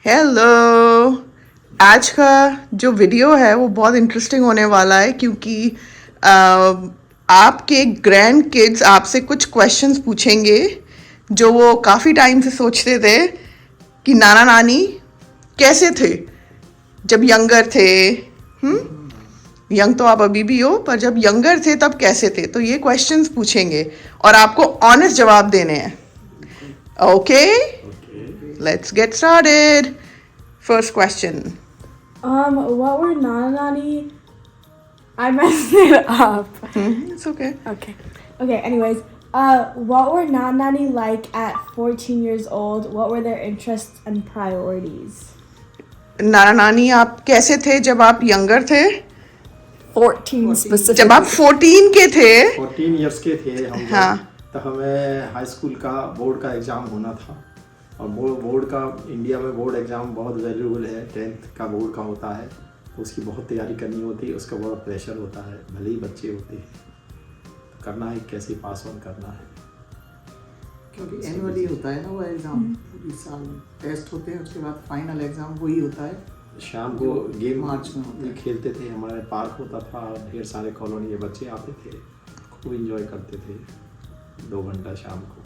Hello. आज का जो वीडियो है वो बहुत इंटरेस्टिंग होने वाला है क्योंकि अ, आपके ग्रैंड किड्स आपसे कुछ क्वेश्चंस पूछेंगे जो वो काफ़ी टाइम से सोचते थे कि नाना नानी कैसे थे जब यंगर थे। यंग तो आप अभी भी हो, पर जब यंगर थे तब कैसे थे, तो ये क्वेश्चंस पूछेंगे और आपको ऑनेस्ट जवाब देने हैं। Okay, let's get started. First question. What were Nana Nani? I messed it up. It's okay. Okay. Okay, anyways. What were Nana Nani like at 14 years old? What were their interests and priorities? नाना नानी आप कैसे थे जब आप younger थे? 14 specifically. जब आप 14 के थे? 14 इयर्स के थे हम जब, हाँ। तो हमें हाई स्कूल का बोर्ड का एग्ज़ाम होना था। और बोर्ड का इंडिया में बोर्ड एग्ज़ाम बहुत वैल्यूबल है। 10th का बोर्ड का होता है तो उसकी बहुत तैयारी करनी होती है, उसका बहुत प्रेशर होता है, भले ही बच्चे होते हैं तो करना है, कैसे पास ऑन करना है। क्योंकि एनुअली होता है ना वो एग्ज़ाम, पूरी साल टेस्ट होते हैं, उसके बाद फाइनल एग्ज़ाम वही होता है। शाम को गेम मार्च में होता है। खेलते थे, हमारे पार्क होता था, ढेर सारे कॉलोनी के बच्चे आते थे, खूब इंजॉय करते थे 2 घंटा शाम को।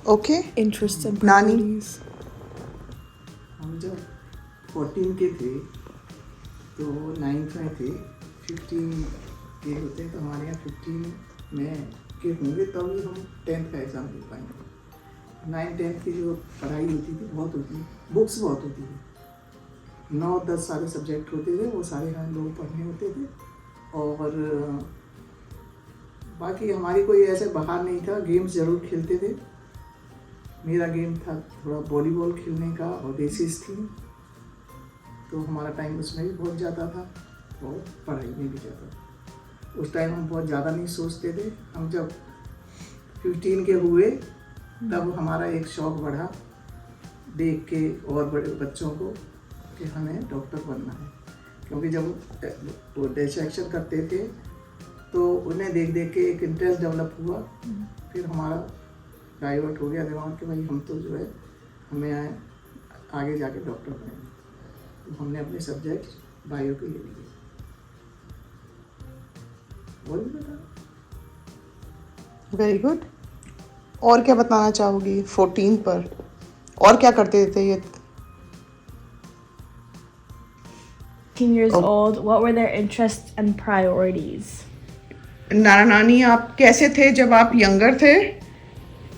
Okay. Interests and Nani? priorities. हम जब 14 के थे तो 9th में थे, 15 के होते हैं तो हमारे यहाँ 15 में के होंगे तभी हम 10th का एग्ज़ाम दे पाएंगे। 9-10 की जो पढ़ाई होती थी बहुत होती थी, बुक्स बहुत होती थी, 9-10 सारे सब्जेक्ट होते थे, वो सारे हमें लोग पढ़ने होते थे। और बाकी हमारी कोई ऐसे बाहर नहीं था, गेम्स ज़रूर खेलते थे। मेरा गेम था थोड़ा वॉलीबॉल खेलने का और रेसिस थी, तो हमारा टाइम उसमें भी बहुत ज़्यादा था और पढ़ाई में भी ज़्यादा था। उस टाइम हम बहुत ज़्यादा नहीं सोचते थे। हम जब 15 के हुए तब हमारा एक शौक़ बढ़ा देख के और बड़े बच्चों को कि हमें डॉक्टर बनना है, क्योंकि जब वो डिसेक्शन करते थे तो उन्हें देख देख के एक इंटरेस्ट डेवलप हुआ। फिर हमारा डाइवर्ट हो गया दिमाग कि भाई हम तो जो है हमें आगे जाके डॉक्टर बनेंगे, तो हमने अपने सब्जेक्ट बायो के ले लिए। और भी बता। Very good. और क्या बताना चाहोगी 14 पर? और क्या करते थे ये? 15 years Oh. old. What were their interests and priorities? नाना नानी आप कैसे थे जब आप यंगर थे?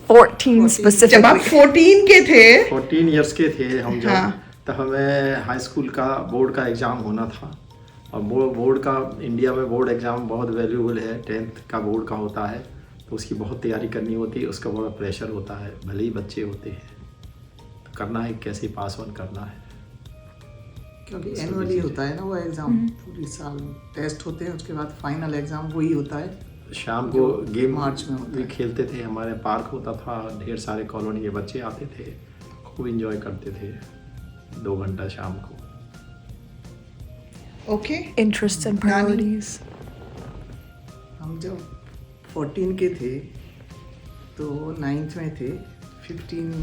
14 specifically. जब आप 14 के थे? 14 इयर्स के थे हम जब, हाँ। तो हमें हाई स्कूल का बोर्ड का एग्ज़ाम होना था। और बोर्ड का इंडिया में बोर्ड एग्ज़ाम बहुत वैल्यूबल है। 10th का बोर्ड का होता है तो उसकी बहुत तैयारी करनी होती है, उसका बहुत प्रेशर होता है, भले ही बच्चे होते हैं तो करना है, कैसे पास ऑन करना है। क्योंकि एनुअली होता है ना वो एग्ज़ाम, पूरी साल टेस्ट होते हैं, उसके बाद फाइनल एग्ज़ाम वही होता है। शाम को गेम मार्च में होता भी है। खेलते थे, हमारे पार्क होता था, ढेर सारे कॉलोनी के बच्चे आते थे, खूब इंजॉय करते थे 2 घंटा शाम को। Okay. Interests and Nani? priorities. हम जब 14 के थे तो 9th में थे, 15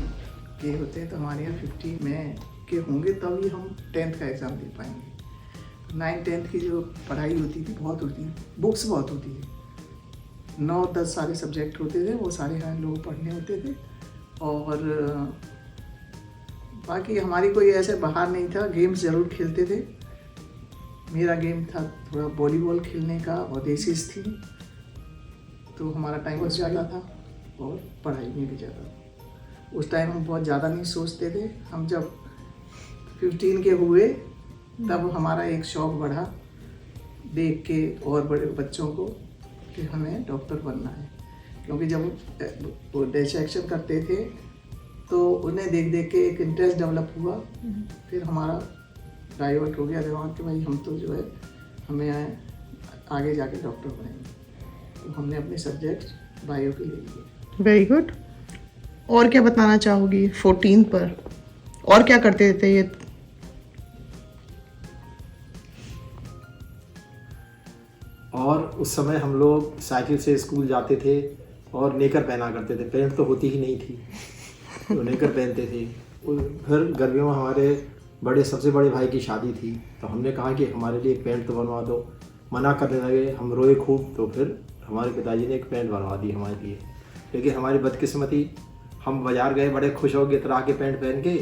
के होते हैं तो हमारे यहाँ 15 में के होंगे तभी हम 10th का एग्ज़ाम दे पाएंगे। 9-10 की जो पढ़ाई होती थी बहुत होती थी, बुक्स बहुत होती थी, 9-10 सारे सब्जेक्ट होते थे, वो सारे हमें लोग पढ़ने होते थे। और बाकी हमारी कोई ऐसे बाहर नहीं था, गेम्स ज़रूर खेलते थे। मेरा गेम था थोड़ा वॉलीबॉल खेलने का और रेसिस थी, तो हमारा टाइम बहुत ज़्यादा था और पढ़ाई में भी ज़्यादा था। उस टाइम हम बहुत ज़्यादा नहीं सोचते थे। हम जब 15 के हुए तब हमारा एक शौक़ बढ़ा देख के और बड़े बच्चों को कि हमें डॉक्टर बनना है, क्योंकि जब वो डिसेक्शन करते थे तो उन्हें देख देख के एक इंटरेस्ट डेवलप हुआ। फिर हमारा डाइवर्ट हो गया दिमाग कि भाई हम तो जो है हमें आगे जाके डॉक्टर बनेंगे, तो हमने अपने सब्जेक्ट बायो के ले लिए। Very good. और क्या बताना चाहोगी 14 पर? और क्या करते थे ये? और उस समय हम लोग साइकिल से स्कूल जाते थे और नेकर पहना करते थे, पैंट तो होती ही नहीं थी तो नेकर पहनते थे। फिर गर्मियों में हमारे सबसे बड़े भाई की शादी थी, तो हमने कहा कि हमारे लिए एक पैंट तो बनवा दो। मना करने लगे, हम रोए खूब, तो फिर हमारे पिताजी ने एक पैंट बनवा दी हमारे लिए। लेकिन हमारी बदकिस्मती, हम बाज़ार गए बड़े खुश हो गए तरह के पैंट पहन के,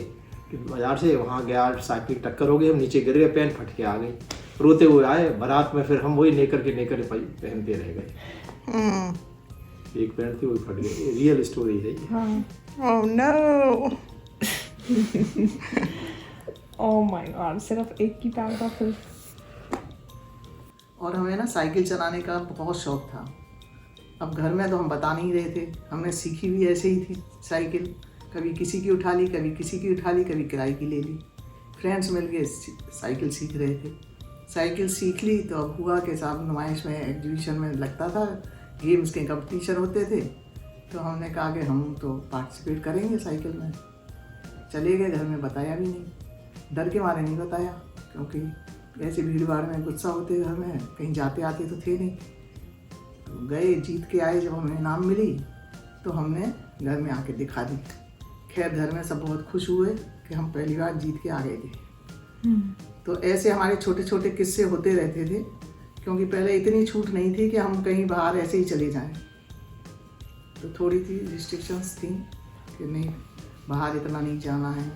कि बाज़ार से वहाँ गया, साइकिल टक्कर हो गई, हम नीचे गिर गए, पैंट फट के आ गई। रोते हुए आए बारात में, फिर हम वही नेकर पहनते रह गए। एक पैंट थी, वही फट गई। रियल स्टोरी है ये। Oh no. Oh my god, सिर्फ एक की पैंट था फिर। और हमें ना साइकिल चलाने का बहुत शौक था। अब घर में तो हम बता नहीं रहे थे, हमने सीखी भी ऐसे ही थी साइकिल। कभी किसी की उठा ली, कभी किसी की उठा ली, कभी किराए की ले ली। फ्रेंड्स मिल के साइकिल सीख रहे थे। साइकिल सीख ली तो अब हुआ कि साहब नुमाइश में, एग्जीबिशन में लगता था, गेम्स के कंपटीशन होते थे, तो हमने कहा कि हम तो पार्टिसिपेट करेंगे साइकिल में। चले गए, घर में बताया भी नहीं, डर के मारे नहीं बताया, क्योंकि ऐसे भीड़ भाड़ में गुस्सा होते घर में, कहीं जाते आते तो थे नहीं। तो गए, जीत के आए, जब हमें इनाम मिली तो हमने घर में आके दिखा दी। खैर घर में सब बहुत खुश हुए कि हम पहली बार जीत के आ गए थे। तो ऐसे हमारे छोटे छोटे किस्से होते रहते थे, क्योंकि पहले इतनी छूट नहीं थी कि हम कहीं बाहर ऐसे ही चले जाएं। तो थोड़ी सी रिस्ट्रिक्शंस थी कि नहीं, बाहर इतना नहीं जाना है,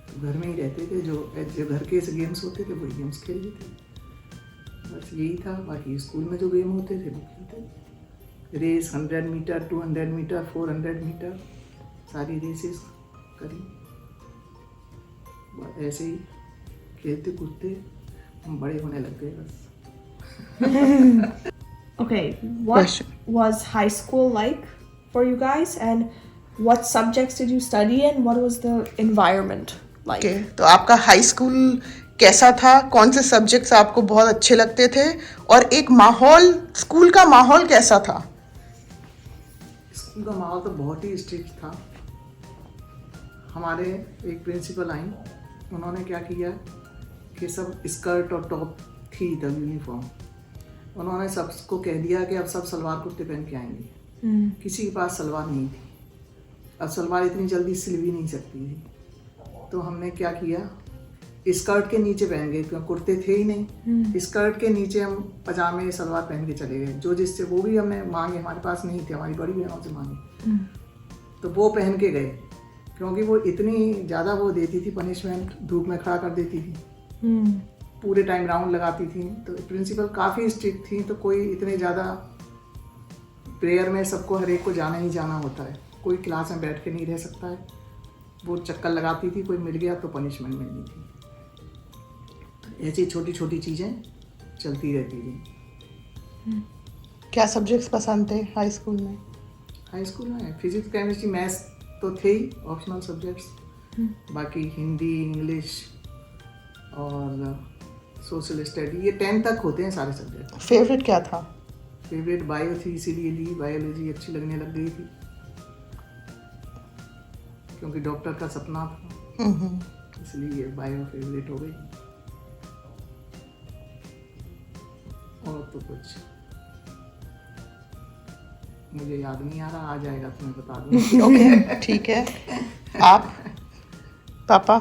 तो घर में ही रहते थे। जो घर के ऐसे गेम्स होते थे वही गेम्स खेलते थे, बस यही था। बाकी स्कूल में जो गेम होते थे वो खेलते। रेस 100 मीटर, 200 मीटर, 400 मीटर, सारी रेसेस करी। बस ऐसे ही खेलते कूदते हम बड़े होने लग गए बस। Okay, what Question. was high school like for you guys, and what subjects did you study and what was the environment like? Okay, तो आपका हाई स्कूल कैसा था? कौन से सब्जेक्ट्स आपको बहुत अच्छे लगते थे? और एक माहौल, स्कूल का माहौल कैसा था? स्कूल का माहौल तो बहुत ही स्ट्रिक्ट था। हमारे एक प्रिंसिपल आई, उन्होंने क्या किया कि सब स्कर्ट और टॉप थी तब यूनिफॉर्म, उन्होंने सबको कह दिया कि अब सब सलवार कुर्ते पहन के आएंगे। किसी के पास सलवार नहीं थी, अब सलवार इतनी जल्दी सिल भी नहीं सकती थी। तो हमने क्या किया, स्कर्ट के नीचे पहन गए, क्योंकि कुर्ते थे ही नहीं। स्कर्ट के नीचे हम पजामे सलवार पहन के चले गए, जो जिससे वो भी हमने मांगे, हमारे पास नहीं थे, हमारी बड़ी बहनों से मांगे, तो वो पहन के गए। क्योंकि वो इतनी ज़्यादा वो देती थी पनिशमेंट, धूप में खड़ा कर देती थी, पूरे टाइम राउंड लगाती थी। तो प्रिंसिपल काफ़ी स्ट्रिक्ट थी, तो कोई इतने ज़्यादा प्रेयर में सबको हर एक को जाना ही जाना होता है, कोई क्लास में बैठ के नहीं रह सकता है। वो चक्कर लगाती थी, कोई मिल गया तो पनिशमेंट मिलनी थी। ऐसी छोटी छोटी चीज़ें चलती रहती थी। क्या सब्जेक्ट्स पसंद थे हाई स्कूल में? हाई स्कूल में फिजिक्स, केमिस्ट्री, मैथ्स तो थे ही ऑप्शनल सब्जेक्ट्स। बाकी हिंदी, इंग्लिश और सोशल स्टडी, ये 10 तक होते हैं सारे सब्जेक्ट। फेवरेट क्या था? फेवरेट बायो थी, इसीलिए ली। बायोलॉजी अच्छी लगने लग गई थी, क्योंकि डॉक्टर का सपना था, इसलिए बायो फेवरेट हो गई। और तो कुछ मुझे याद नहीं आ रहा, आ जाएगा तो मैं बता दूंगी। ओके, ठीक है। आप पापा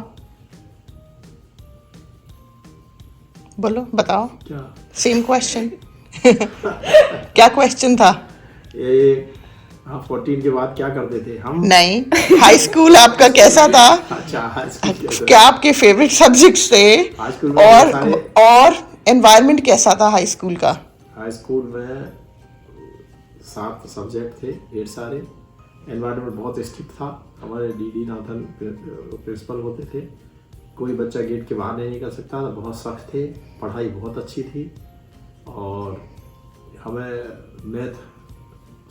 बोलो, बताओ। क्या सेम क्वेश्चन। क्या क्वेश्चन था? ये आप 14 के बाद क्या करते थे हम? नहीं, हाई स्कूल आपका कैसा था? अच्छा, हाई स्कूल कैसा? क्या आपके फेवरेट सब्जेक्ट्स थे? हाई स्कूल में और एनवायरनमेंट कैसा था हाई स्कूल का? हाई स्कूल में 7 सब्जेक्ट थे, ढेर सारे। एनवायरनमेंट बहुत स्ट्रिक्ट था। हमारे डीडी नाथन प्रिंसिपल होते थे, कोई बच्चा गेट के बाहर नहीं निकल सकता था, बहुत सख्त थे। पढ़ाई बहुत अच्छी थी, और हमें मैथ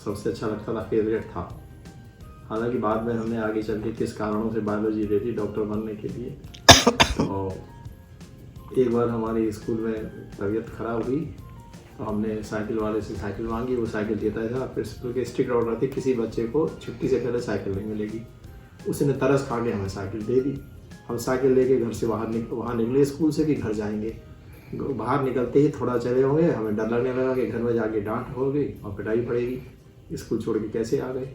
सबसे अच्छा लगता था, फेवरेट था। हालांकि बाद में हमने आगे चल के किस कारणों से बायोलॉजी ले ली डॉक्टर बनने के लिए। और एक बार हमारी स्कूल में तबीयत खराब हुई, तो हमने साइकिल वाले से साइकिल मांगी, वो साइकिल देता था। प्रिंसिपल के स्ट्रिक्ट ऑर्डर थे, किसी बच्चे को छुट्टी से पहले साइकिल नहीं मिलेगी। उसने तरस खा के हमें साइकिल दे दी। हम साइकिल लेके घर से वहाँ निकले स्कूल से कि घर जाएंगे। बाहर निकलते ही थोड़ा चले होंगे, हमें डर लगने लगा कि घर में जाके डांट होगी और पिटाई पड़ेगी, स्कूल छोड़ के कैसे आ गए।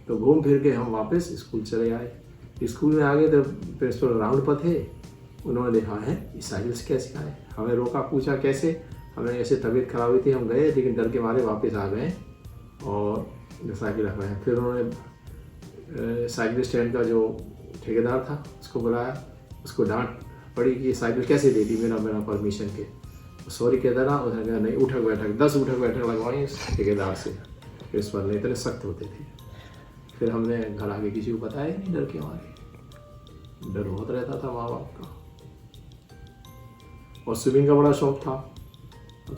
तो घूम फिर के हम वापस स्कूल चले आए। स्कूल में आ गए तो प्रिंसिपल राउंड पर थे, उन्होंने देखा है ये साइकिल से कैसे आए, हमें रोका, पूछा कैसे, हमें ऐसे तबीयत खराब हुई थी, हम गए लेकिन डर के मारे वापस आ गए और साइकिल रखवाए। फिर उन्होंने साइकिल स्टैंड का जो ठेकेदार था उसको बुलाया, उसको डांट पड़ी कि साइकिल कैसे दे दी बिना परमिशन के। सॉरी कहता ना, उसने कहा नहीं, उठक बैठक 10 उठक बैठक लगवाई उस ठेकेदार से, प्रिंसिपल ने, इतने सख्त होते थे। फिर हमने घर आके किसी को बताया नहीं, डर के मारे, डर बहुत रहता था माँ बाप का। और स्विमिंग का बड़ा शौक था।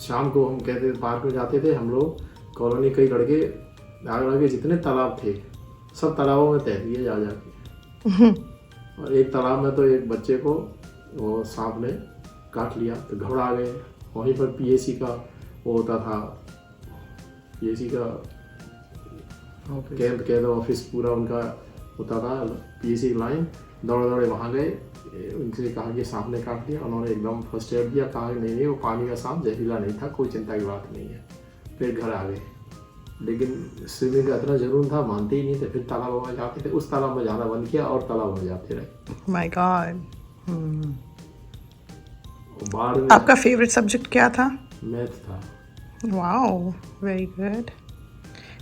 शाम को हम कहते थे पार्क में जाते थे हम लोग, कॉलोनी कई लड़के आगे जितने तालाब थे सब तालाबों में तैर दिए जा के। और एक तालाब में तो एक बच्चे को वो सांप ने काट लिया तो घबरा गए। वहीं पर पीएसी का वो होता था, पीएसी का कैंप कह दो, ऑफिस पूरा उनका होता था, पीएसी लाइन। दौड़े वहाँ गए, उनसे कहा कि सांप ने काट दिया, उन्होंने एकदम फर्स्ट एड दिया, कहा नहीं वो पानी का सांप, जहरीला नहीं था, कोई चिंता की बात नहीं है। फिर घर आ गए, लेकिन स्विमिंग का इतना जरूर था, मानते ही नहीं थे। फिर तालाब में जाते थे, उस तालाब में जाना बंद किया और तालाब में जाते रहे। My God. बाढ़ में आपका फेवरेट सब्जेक्ट क्या था? मैथ था। Wow, very good.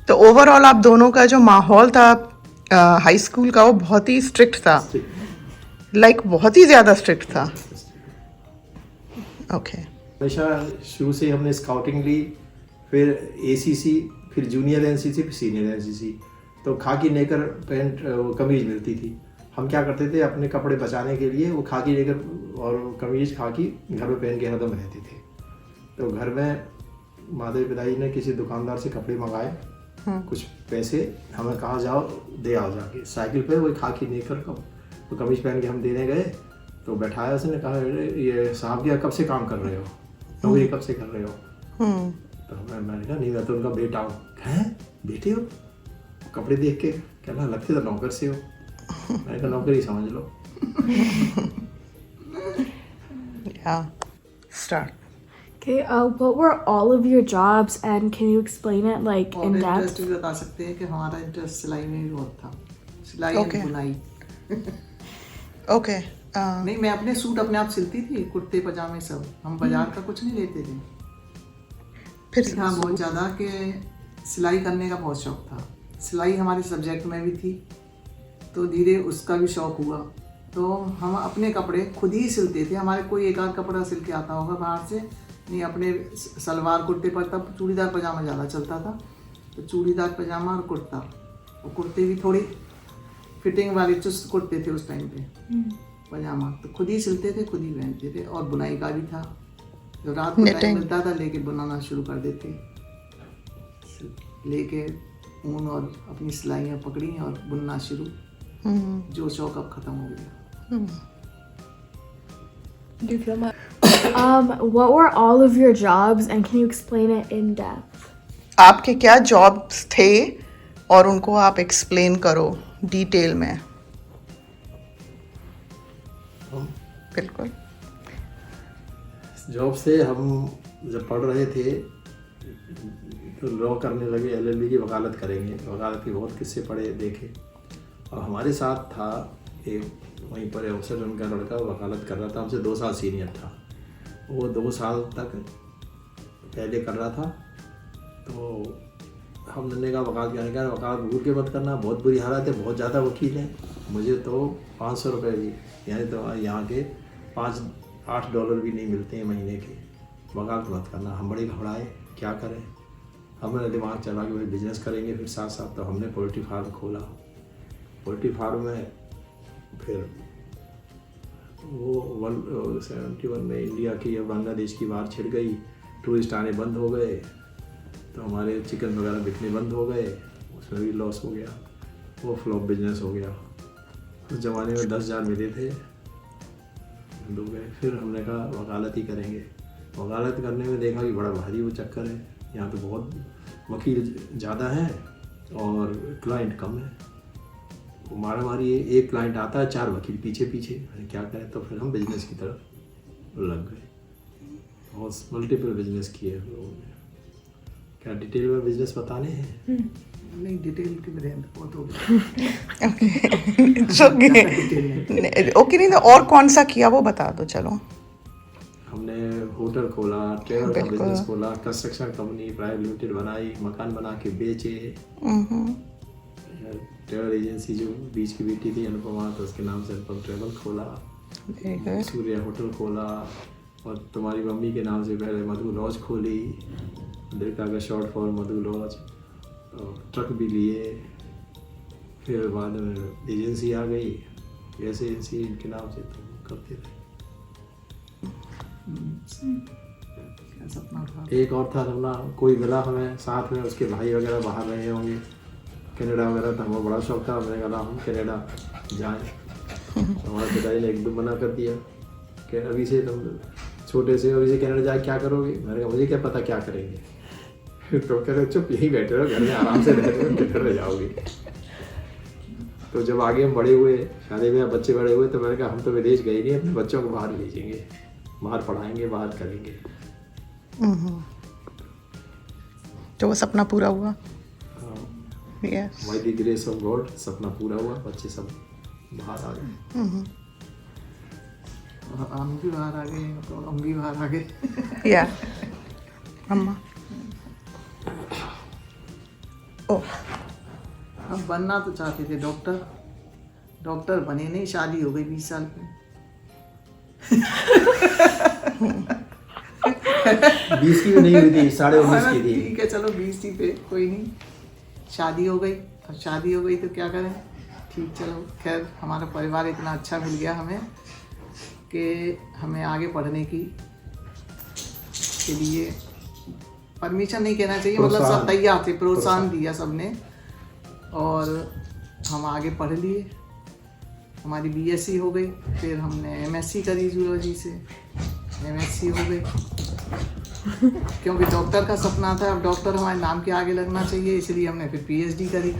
तो ओवरऑल आप दोनों का जो माहौल था हाई स्कूल का, वो बहुत ही स्ट्रिक्ट था, लाइक बहुत ही ज़्यादा स्ट्रिक्ट था। ओके। हमेशा शुरू से हमने स्काउटिंग ली, फिर एसीसी, फिर जूनियर एनसीसी, फिर सीनियर एनसीसी। तो खाकी नेकर पैंट कमीज मिलती थी। हम क्या करते थे, अपने कपड़े बचाने के लिए वो खाकी नेकर और कमीज खाकी घर में पहन के हरदम रहते थे। तो घर में माता पिताजी ने किसी दुकानदार से कपड़े मंगाए, कुछ पैसे हमें कहा जाओ दे आओ जाके, साइकिल पे वही खाकी नेकर तो कमीज पहन के हम देने गए। तो बैठाया, उसने कहा ये साहब जी कब से काम कर रहे हो, तो ये कब से कर रहे हो? तो मैंने कहा नहीं, मैं तो उनका बेटा हूँ। हैं बेटे हो? कपड़े देख के कहना लगते तो नौकर से हो। मैंने कहा नौकर ही समझ लो। Yeah. Start. Okay, what were all of your jobs and can you explain it like in और depth? इंटरेस्ट भी बता सकते हैं कि हमारा इंटरेस्ट सिलाई में भी बहुत था, सिलाई Okay. और बुनाई। Okay. नहीं, मैं अपने सूट अपने आप सिलती थी, कुर्ते पजामे सब। हम बाजार का कुछ नहीं लेते थे। फिर हाँ, बहुत ज़्यादा कि सिलाई करने का बहुत शौक था। सिलाई हमारे सब्जेक्ट में भी थी, तो धीरे उसका भी शौक हुआ। तो हम अपने कपड़े खुद ही सिलते थे। हमारे कोई एक आध कपड़ा सिल के आता होगा बाहर से, नहीं अपने सलवार कुर्ते पर, तब चूड़ीदार पजामा ज़्यादा चलता था, तो चूड़ीदार पजामा और कुर्ता, और कुर्ते भी थोड़ी फिटिंग वाले चुस्त कुर्ते थे उस टाइम पे, पजामा तो खुद ही सिलते थे, खुद ही पहनते थे। और बुनाई का भी था, जब रात को Knitting. टाइम मिलता था लेके बनाना शुरू कर देते, लेके ऊन और अपनी सिलाइयाँ पकड़ी और बुनना शुरू। जो शौक अब खत्म हो गया। Do you feel what were all of your jobs and can you explain it in depth? आपके क्या जॉब्स थे और उनको आप एक्सप्लेन करो डिटेल में। बिल्कुल। जॉब से हम जब पढ़ रहे थे तो लॉ करने लगे, एलएलबी की वकालत करेंगे, वकालत के बहुत किस्से पढ़े देखे। और हमारे साथ था एक वहीं पर अफसर, उनका लड़का वकालत कर रहा था, हमसे 2 साल सीनियर था। वो 2 साल तक पहले कर रहा था। तो हमने कहा वकालत करने का, वकालत भूल के मत करना, बहुत बुरी हालत है, बहुत ज़्यादा वकील हैं। मुझे तो 500 रुपये भी, यानी तो यहाँ के $8 भी नहीं मिलते हैं महीने के, वकालत मत करना। हम बड़े घबराए, क्या करें। हमने दिमाग चला कि भाई बिजनेस करेंगे फिर साथ साथ। तो हमने पोल्ट्री फार्म खोला। पोल्ट्री फार्म में फिर वो 71 में इंडिया की या बांग्लादेश की बाढ़ छिड़ गई, टूरिस्ट आने बंद हो गए, तो हमारे चिकन वगैरह बिकने बंद हो गए, उसमें भी लॉस हो गया, वो फ्लॉप बिजनेस हो गया। उस ज़माने में 10,000 मिले थे, डूब गए। फिर हमने कहा वकालत ही करेंगे। वकालत करने में देखा कि बड़ा भारी वो चक्कर है, यहाँ पे बहुत वकील ज़्यादा हैं और क्लाइंट कम है। मारा मारी एक क्लाइंट आता है, 4 वकील पीछे पीछे, क्या करें। तो फिर हम बिजनेस की तरफ लग गए और मल्टीपल बिजनेस किए हम लोगों ने। क्या डिटेल में बिजनेस बताने हैं? नहीं डिटेल की रहने बहुत हो ओके इट्स ओके ओके। नहीं तो और कौन सा किया वो बता दो चलो। हमने होटल खोला, ट्रेवल का बिल्कुल। बिजनेस खोला, कंस्ट्रक्शन कंपनी प्राइवेट लिमिटेड बनाई, मकान बना के बेचे, ट्रेवल एजेंसी जो बीच की बेटी थी अनुपमा, तो उसके नाम से अनुपम ट्रेवल खोला, वेरी गुड। सूर्य होटल खोला, और तुम्हारी मम्मी के नाम से पहले मधु लॉज खोली, अमेरिका का short for Madhu lodge, truck भी लिए, फिर बाद में एजेंसी आ गई, गैस एजेंसी इनके नाम से तो करते थे। क्या सपना था। एक और था सपना, कोई मिला हमें साथ में, उसके भाई वगैरह बाहर रहे होंगे कनाडा वगैरह, तो हमें बड़ा शौक था, मैंने कहा हम कनाडा जाएं। हमारे पिताजी ने एकदम मना कर दिया कि अभी से तुम छोटे से अभी से कनाडा जाके क्या करोगे। मैंने कहा मुझे क्या पता क्या करेंगे। तो कह रहे चुप यहीं बैठे रहो घर में आराम से रहते हो, कनाडा जाओगे। तो जब आगे हम बड़े हुए, शादी में बच्चे बड़े हुए, तो मैंने कहा हम तो विदेश गए नहीं, अपने बच्चों को बाहर भेजेंगे, बाहर पढ़ाएंगे, बाहर करेंगे। तो वो सपना पूरा हुआ। Yes. By the grace of God सपना पूरा हुआ, बच्चे सब बाहर आ गए। हम भी बाहर आ गए, तो हम भी बाहर आ गए। या अम्मा ओ हम बनना तो चाहते थे डॉक्टर, डॉक्टर बने नहीं, शादी हो गई 20 साल पे। 20 की भी नहीं हुई थी, 19.5 की थी। ठीक है चलो 20 ही पे कोई नहीं, शादी हो गई। अब शादी हो गई तो क्या करें, ठीक चलो खैर हमारा परिवार इतना अच्छा मिल गया हमें कि हमें आगे पढ़ने की के लिए परमिशन नहीं कहना चाहिए, मतलब सब तैयार थे, प्रोत्साहन दिया सबने, और हम आगे पढ़ लिए। हमारी बीएससी हो गई, फिर हमने एमएससी करी जूलॉजी से, एमएससी हो गई क्योंकि डॉक्टर का सपना था। अब डॉक्टर हमारे नाम के आगे लगना चाहिए, इसलिए हमने फिर पीएचडी करी,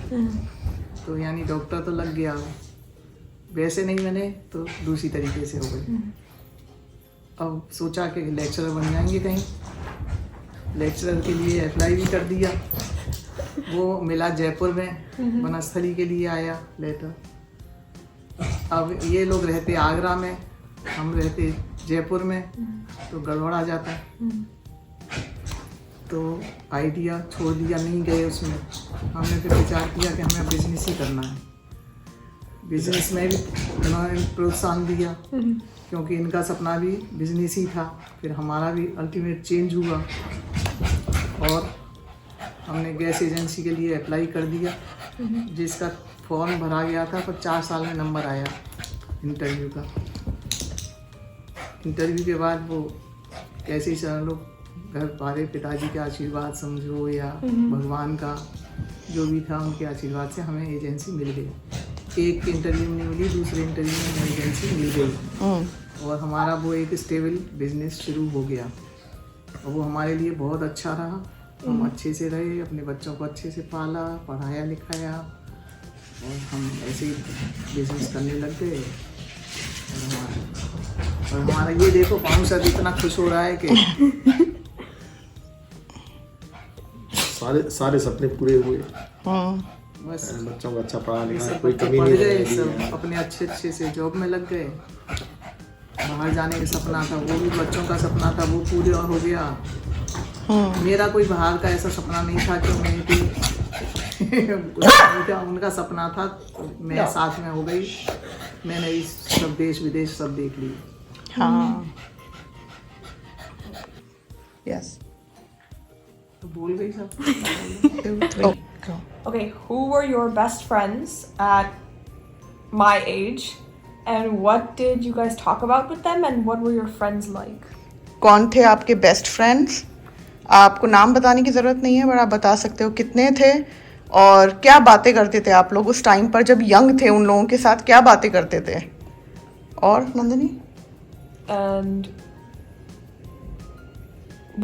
तो यानी डॉक्टर तो लग गया। वैसे नहीं बने तो दूसरी तरीके से हो गई। अब सोचा कि लेक्चरर बन जाएंगे कहीं, लेक्चरर के लिए अप्लाई भी कर दिया, वो मिला जयपुर में, वनस्थली के लिए आया लेटर। अब ये लोग रहते आगरा में, हम रहते जयपुर में, तो गड़बड़ा जाता। तो आइडिया छोड़ दिया, नहीं गए उसमें। हमने फिर विचार किया कि हमें बिजनेस ही करना है। बिजनेस में भी उन्होंने प्रोत्साहन दिया, क्योंकि इनका सपना भी बिजनेस ही था। फिर हमारा भी अल्टीमेट चेंज हुआ, और हमने गैस एजेंसी के लिए अप्लाई कर दिया, जिसका फॉर्म भरा गया था, पर 4 साल में नंबर आया इंटरव्यू का। इंटरव्यू के बाद वो कैसे ही चलो, घर पारे पिताजी के आशीर्वाद समझो या भगवान का जो भी था, उनके आशीर्वाद से हमें एजेंसी मिल गई। एक इंटरव्यू में नहीं मिली, दूसरे इंटरव्यू में हमें एजेंसी मिल गई, और हमारा वो एक स्टेबल बिजनेस शुरू हो गया, और वो हमारे लिए बहुत अच्छा रहा। हम अच्छे से रहे, अपने बच्चों को अच्छे से पाला, पढ़ाया लिखाया, और हम ऐसे ही बिजनेस करने लग गए। और हमारा ये देखो पाऊँ सर इतना खुश हो रहा है कि सारे सपने पूरे हुए। बस बच्चों को अच्छा पढ़ा लिखा, सब कोई बच्चे कमी पढ़ नहीं गए, रही सब है। अपने अच्छे से जॉब में लग गए। बाहर जाने का सपना था, वो भी बच्चों का सपना था, वो पूरे और हो गया। मेरा कोई बाहर का ऐसा सपना नहीं था कि मैं भी उनका सपना था, मैं साथ में हो गई। मैंने इस सब देश विदेश सब देख ली। हाँ यस तो बोल गई सब। Okay, who were your best friends at my age, and what did you guys talk about with them, and what were your friends like? कौन थे आपके बेस्ट फ्रेंड्स? आपको नाम बताने की ज़रूरत नहीं है, पर आप बता सकते हो कितने थे और क्या बातें करते थे आप लोग उस टाइम पर जब यंग थे, उन लोगों के साथ क्या बातें करते थे? और Nandini? And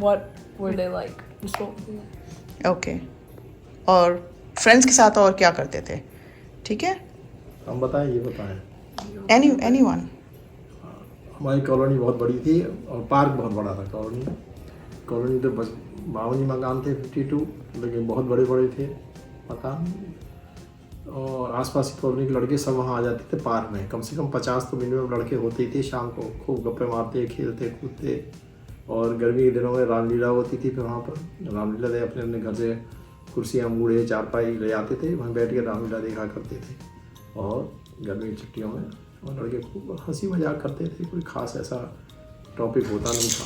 what were they like? Just what were they like? Okay. और फ्रेंड्स के साथ और क्या करते थे? ठीक है, हम बताएं, ये बताएं। एनीवन। हमारी कॉलोनी बहुत बड़ी थी और पार्क बहुत बड़ा था। कॉलोनी तो बस 52 मकान थे, 52, लेकिन बहुत बड़े बड़े थे। पता नहीं। और आसपास की कॉलोनी के लड़के सब वहाँ आ जाते थे पार्क में, कम से कम 50 तो मिनिमम लड़के होते ही थे। शाम को खूब गप्पे मारते, खेलते कूदते। और गर्मी के दिनों में रामलीला होती थी, फिर वहाँ पर रामलीला दे अपने अपने घर से कुर्सियाँ बूढ़े चारपाई ले आते थे, वहीं बैठ कर रामलीला देखा करते थे। और गर्मी की छुट्टियों में और लड़के खूब हंसी मजाक करते थे। कोई ख़ास ऐसा टॉपिक होता नहीं था,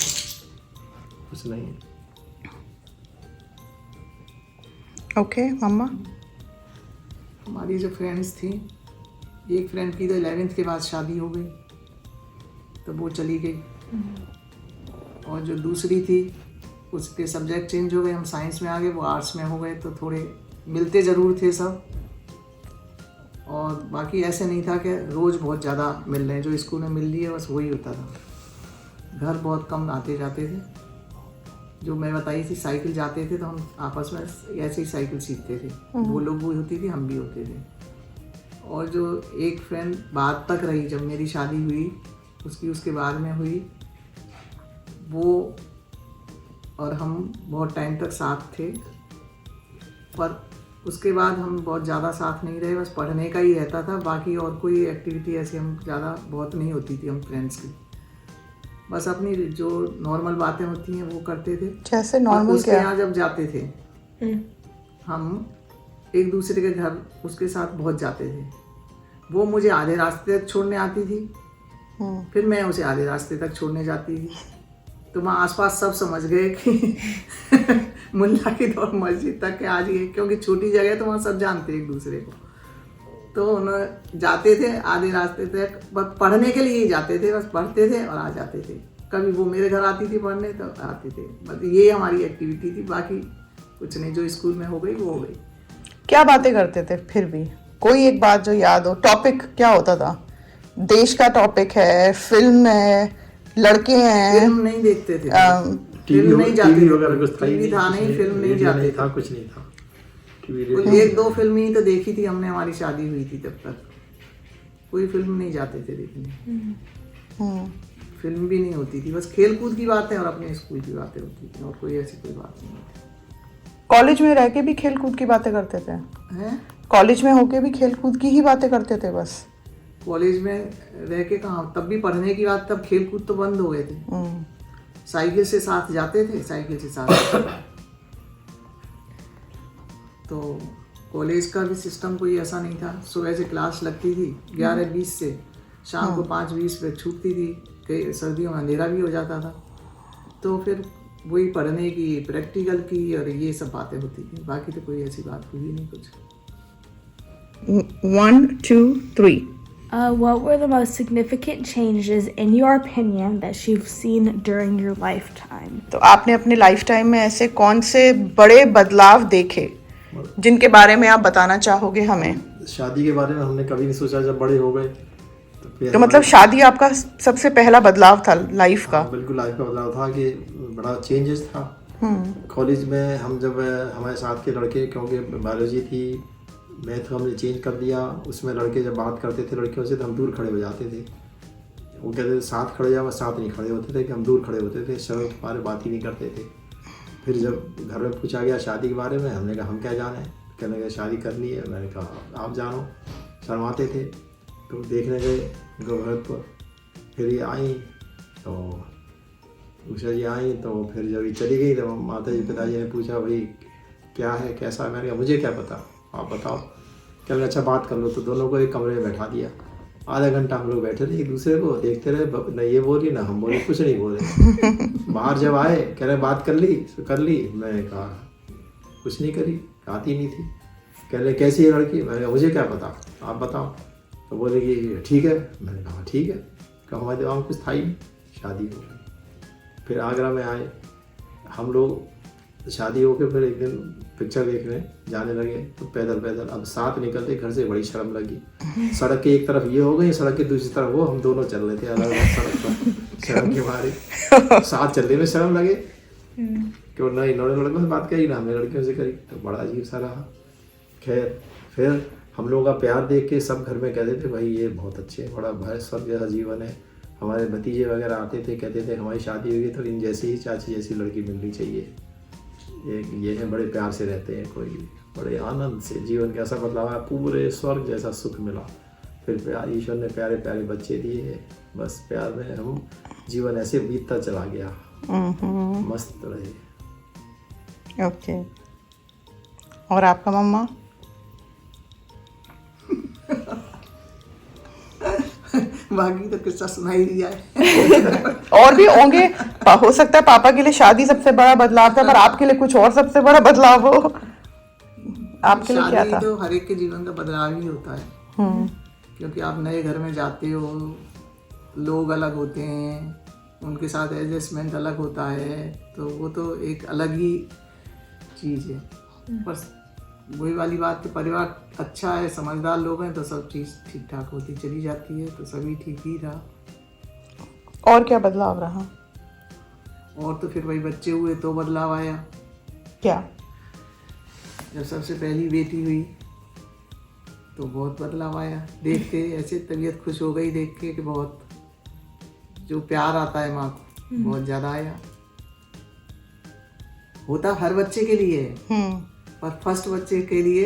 कुछ नहीं। ओके मम्मा। हमारी जो फ्रेंड्स थी, एक फ्रेंड की तो 11th के बाद शादी हो गई, तो वो चली गई। और जो दूसरी थी उसके सब्जेक्ट चेंज हो गए, हम साइंस में आ गए, वो आर्ट्स में हो गए। तो थोड़े मिलते ज़रूर थे सब, और बाकी ऐसे नहीं था कि रोज़ बहुत ज़्यादा मिल रहे हैं। जो स्कूल में मिल रही है बस वही होता था। घर बहुत कम आते जाते थे। जो मैं बताई थी साइकिल जाते थे तो हम आपस में ऐसे ही साइकिल सीखते थे। वो लोग भी होती थी, हम भी होते थे। और जो एक फ्रेंड बाद तक रही, जब मेरी शादी हुई उसके बाद में हुई, वो और हम बहुत टाइम तक साथ थे। पर उसके बाद हम बहुत ज़्यादा साथ नहीं रहे, बस पढ़ने का ही रहता था। बाकी और कोई एक्टिविटी ऐसी हम ज़्यादा बहुत नहीं होती थी हम फ्रेंड्स की। बस अपनी जो नॉर्मल बातें होती हैं वो करते थे। जैसे नॉर्मल उसके क्या? यहाँ जब जाते थे हम एक दूसरे के घर उसके साथ बहुत जाते थे। वो मुझे आधे रास्ते तक छोड़ने आती थी, फिर मैं उसे आधे रास्ते तक छोड़ने जाती थी। तो वहाँ आसपास सब समझ गए कि मुल्ला की दौड़ मस्जिद तक के आज ये, क्योंकि छोटी जगह तो वहाँ सब जानते एक दूसरे को। तो उन्होंने जाते थे आधे रास्ते तक, बस पढ़ने के लिए ही जाते थे, बस पढ़ते थे और आ जाते थे। कभी वो मेरे घर आती थी पढ़ने तो आते थे। बस ये हमारी एक्टिविटी थी, बाकी कुछ नहीं। जो स्कूल में हो गई वो हो गई। क्या बातें करते थे फिर भी? कोई एक बात जो याद हो। टॉपिक क्या होता था? देश का टॉपिक है, फिल्म है, लड़के हैं? फिल्म नहीं देखते थे, टीवी फिल्म नहीं जाते टीवी थे। वगैरह कुछ था ही टीवी था नहीं, फिल्म नहीं रेडियो जाते नहीं थे। था, कुछ नहीं था। टीवी कोई रेडियो 1-2 फिल्म ही तो देखी थी हमने, हमारी शादी हुई थी तब तक। कोई फिल्म नहीं जाते थे देखने। फिल्म भी नहीं होती थी, बस खेल कूद की बातें और अपने स्कूल की बातें होती थी, और कोई ऐसी कोई बात नहीं होती। कॉलेज में रह के भी खेल कूद की बातें करते थे? हैं? कॉलेज में होके भी खेल कूद की ही बातें करते थे बस? कॉलेज में रह के कहाँ, तब भी पढ़ने की बात, तब खेल कूद तो बंद हो गए थे। साइकिल से साथ जाते थे, साइकिल से साथ तो कॉलेज का भी सिस्टम कोई ऐसा नहीं था। सुबह से क्लास लगती थी 11:20 से, शाम को 5:20 पे छूटती थी। कई सर्दियों में अंधेरा भी हो जाता था, तो फिर वही पढ़ने की, प्रैक्टिकल की और ये सब बातें होती थी। बाकी तो कोई ऐसी बात हुई नहीं कुछ। 1, 2, 3 What were the most significant changes, in your opinion, that you've seen during your lifetime? तो आपने अपने लाइफ टाइम में ऐसे कौन से बड़े बदलाव देखे जिनके बारे में आप बताना चाहोगे हमें? शादी के बारे में हमने कभी नहीं सोचा। जब बड़े हो गए तो मतलब शादी आपका सबसे पहला बदलाव था लाइफ का? बिल्कुल लाइफ का बदलाव था कि बड़ा चेंजेस था। कॉलेज में हम जब हमारे साथ के लड़के, क्योंकि बायोलॉजी थी, मैथ हमने चेंज कर दिया। उसमें लड़के जब बात करते थे लड़कियों से तो हम दूर खड़े हो जाते थे। वो कहते थे साथ खड़े जाओ, साथ नहीं खड़े होते थे कि हम दूर खड़े होते थे, शर्म के बारे बात ही नहीं करते थे। फिर जब घर में पूछा गया शादी के बारे में, हमने कहा हम क्या जाने। कहने लगे शादी करनी है। मैंने कहा आप जानो। शर्माते थे। तो देखने गए घर पर। फिर ये आई तो उषा जी आई, तो फिर जब ये चली गई तो माता जी पिताजी ने पूछा भाई क्या है कैसा? मैंने कहा मुझे क्या पता, आप बताओ। कहने अच्छा बात कर लो। तो दोनों को एक कमरे में बैठा दिया। आधा घंटा हम लोग बैठे थे, एक दूसरे को देखते रहे। न ये बोली ना हम बोले, कुछ नहीं बोले। बाहर जब आए कह रहे बात कर ली। मैंने कहा कुछ नहीं करी, आती नहीं थी। कह रहे कैसी है लड़की? मैंने कहा मुझे क्या पता, आप बताओ। तो बोले कि ठीक है। मैंने कहा ठीक है। कहा हमारे दिमाग में कुछ था ही नहीं। शादी हो गई। फिर आगरा में आए हम लोग। शादी हो के फिर एक दिन पिक्चर देखने जाने लगे, तो पैदल अब साथ निकलते घर से, बड़ी शर्म लगी। सड़क की एक तरफ ये हो गई, सड़क की दूसरी तरफ वो, हम दोनों चल रहे थे अलग अलग सड़क पर। शर्म के मारे साथ चलने में शर्म लगे। क्यों ना इन्होंने लड़कों से बात करी ना हमने लड़कियों से करी, तो बड़ा अजीब सा रहा। खैर फिर हम लोगों का प्यार देख के सब घर में कहते थे भाई ये बहुत अच्छे हैं, बड़ा भाई स्वर्ग जैसा जीवन है। हमारे भतीजे वगैरह आते थे, कहते थे हमारी शादी होगी तो इन जैसी ही चाची जैसी लड़की मिलनी चाहिए। ये है, बड़े प्यार से रहते हैं, कोई बड़े आनंद से जीवन का ऐसा बदलाव है, पूरे स्वर्ग जैसा सुख मिला। फिर प्यार, ईश्वर ने प्यारे प्यारे बच्चे दिए, बस प्यार में हम जीवन ऐसे बीतता चला गया, मस्त रहे। ओके, और आपका मम्मा? बाकी तो किस्सा सुना ही दिया है। और भी होंगे, हो सकता है पापा के लिए शादी सबसे बड़ा बदलाव था, पर आपके लिए कुछ और सबसे बड़ा बदलाव हो। आपके लिए क्या था? शादी तो हर एक के जीवन का बदलाव ही होता है, क्योंकि आप नए घर में जाते हो, लोग अलग होते हैं, उनके साथ एडजस्टमेंट अलग होता है, तो वो तो एक अलग ही चीज़ है। बस वही वाली बात कि परिवार अच्छा है, समझदार लोग हैं, तो सब चीज़ ठीक ठाक होती चली जाती है, तो सभी ठीक ही रहा। और क्या बदलाव रहा? और तो फिर वही बच्चे हुए तो बदलाव आया। क्या? जब सबसे पहली बेटी हुई तो बहुत बदलाव आया, देख के ऐसे तबीयत खुश हो गई देख के कि बहुत जो प्यार आता है माँ को बहुत ज़्यादा आया। होता हर बच्चे के लिए है, पर फर्स्ट बच्चे के लिए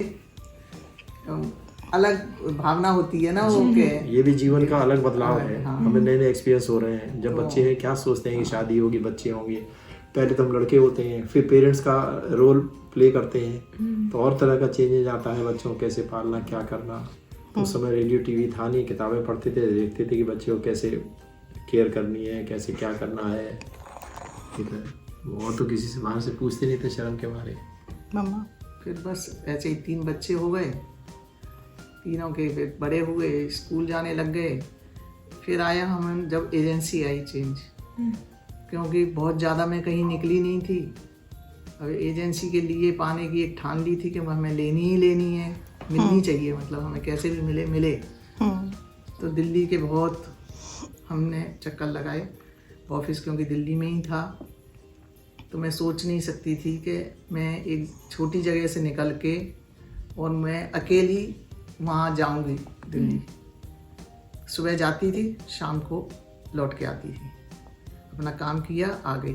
अलग भावना होती है ना वो के। ये भी जीवन का अलग बदलाव है। हाँ। हमें नए नए एक्सपीरियंस हो रहे हैं। जब बच्चे हैं क्या सोचते हैं कि शादी होगी, बच्चे होंगे, पहले तो हम लड़के होते हैं, फिर पेरेंट्स का रोल प्ले करते हैं, तो और तरह का चेंजेज आता है, बच्चों को कैसे पालना, क्या करना। तो उस समय रेडियो टीवी था नहीं, किताबें पढ़ते थे, देखते थे कि बच्चे को कैसे केयर करनी है, कैसे क्या करना है, ठीक है। और तो किसी से बाहर से पूछते नहीं थे शर्म के मारे। मम्मा? फिर बस ऐसे ही 3 बच्चे हो गए, तीनों के फिर बड़े हुए, स्कूल जाने लग गए। फिर आया हम जब एजेंसी आई चेंज, क्योंकि बहुत ज़्यादा मैं कहीं निकली नहीं थी। अब एजेंसी के लिए पाने की एक ठान ली थी कि हमें लेनी ही लेनी है, मिलनी चाहिए, मतलब हमें कैसे भी मिले। तो दिल्ली के बहुत हमने चक्कर लगाए, ऑफिस क्योंकि दिल्ली में ही था, तो मैं सोच नहीं सकती थी कि मैं एक छोटी जगह से निकल के और मैं अकेली वहाँ जाऊँगी दिल्ली। सुबह जाती थी, शाम को लौट के आती थी, अपना काम किया, आ गई।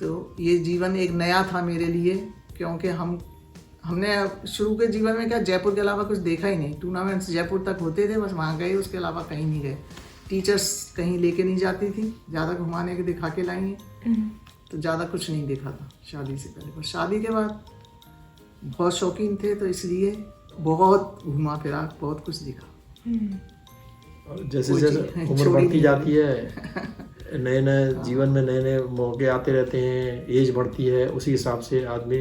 तो ये जीवन एक नया था मेरे लिए, क्योंकि हमने शुरू के जीवन में क्या जयपुर के अलावा कुछ देखा ही नहीं। टूर्नामेंट्स जयपुर तक होते थे, बस वहाँ गए, उसके अलावा कहीं नहीं गए। टीचर्स कहीं लेके नहीं जाती थी, ज़्यादा घुमाने के दिखा के लाई हैं, तो ज़्यादा कुछ नहीं देखा था शादी से पहले। पर शादी के बाद बहुत शौकीन थे, तो इसलिए बहुत घुमा फिरा, बहुत कुछ दिखा। और जैसे जैसे उम्र बढ़ती जाती है, नए नए जीवन में नए नए मौके आते रहते हैं, एज बढ़ती है, उसी हिसाब से आदमी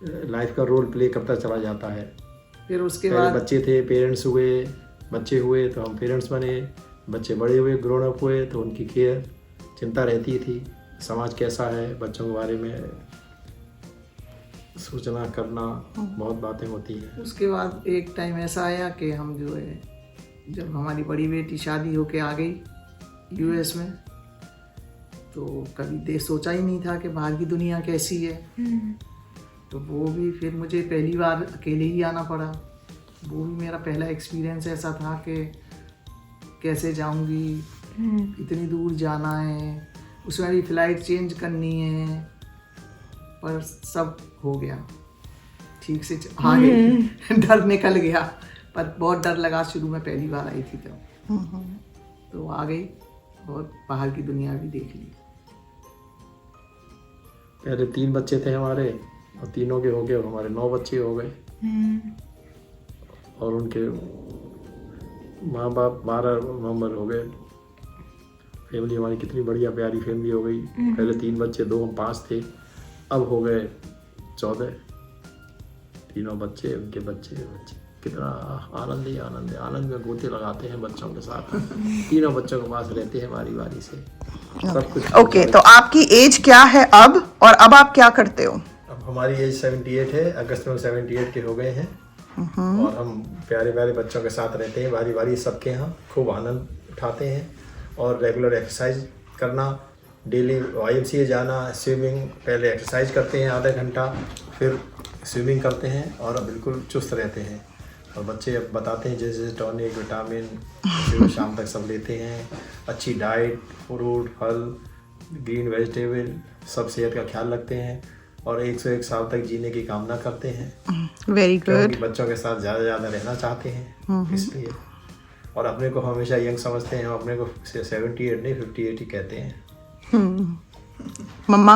लाइफ का रोल प्ले करता चला जाता है। फिर उसके पहले बाद बच्चे थे, पेरेंट्स हुए, बच्चे हुए तो हम पेरेंट्स बने, बच्चे बड़े हुए, ग्रोन अप हुए, तो उनकी केयर, चिंता रहती थी, समाज कैसा है, बच्चों के बारे में सोचना करना, बहुत बातें होती हैं। उसके बाद एक टाइम ऐसा आया कि हम जो है, जब हमारी बड़ी बेटी शादी होके आ गई यूएस में, तो कभी सोचा ही नहीं था कि बाहर की दुनिया कैसी है। तो वो भी फिर मुझे पहली बार अकेले ही आना पड़ा। वो भी मेरा पहला एक्सपीरियंस ऐसा था कि कैसे जाऊंगी, इतनी दूर जाना है, उसमें भी फ़्लाइट चेंज करनी है, पर सब हो गया ठीक से, आ गई। डर निकल गया, पर बहुत डर लगा शुरू में, पहली बार आई थी तो आ गई और बाहर की दुनिया भी देख ली। पहले 3 बच्चे थे हमारे, और तीनों के हो गए, और हमारे 9 बच्चे हो गए, और उनके माँ बाप 12 मेंबर हो गए। फैमिली हमारी कितनी बढ़िया प्यारी फैमिली हो गई। पहले 3 बच्चे, 2 हम 5 थे, अब हो गए 14। तीनों बच्चे, उनके बच्चे। कितना आनंद ही आनंद है। आनंद में गोते लगाते हैं बच्चों के साथ। तीनों बच्चों के पास रहते हैं बारी बारी से, सब कुछ। ओके, तो आपकी एज क्या है अब, और अब आप क्या करते हो? अब हमारी एज 78 है, अगस्त में 78 के हो गए हैं, और हम प्यारे प्यारे बच्चों के साथ रहते हैं बारी बारी, सबके यहाँ खूब आनंद उठाते हैं। और रेगुलर एक्सरसाइज करना, डेली YMCA जाना, स्विमिंग, पहले एक्सरसाइज करते हैं आधा घंटा, फिर स्विमिंग करते हैं, और बिल्कुल चुस्त रहते हैं। और बच्चे अब बताते हैं जैसे टॉनिक, विटामिन, सुबह शाम तक सब लेते हैं। अच्छी डाइट, फ्रूट, फल, ग्रीन वेजिटेबल, सब सेहत का ख्याल रखते हैं। और 101 साल तक जीने की कामना करते हैं, वेरी गुड। क्योंकि बच्चों के साथ ज़्यादा रहना चाहते हैं इसलिए। और अपने को हमेशा यंग समझते हैं, अपने को 78 नहीं 58 ही कहते हैं। मम्मा?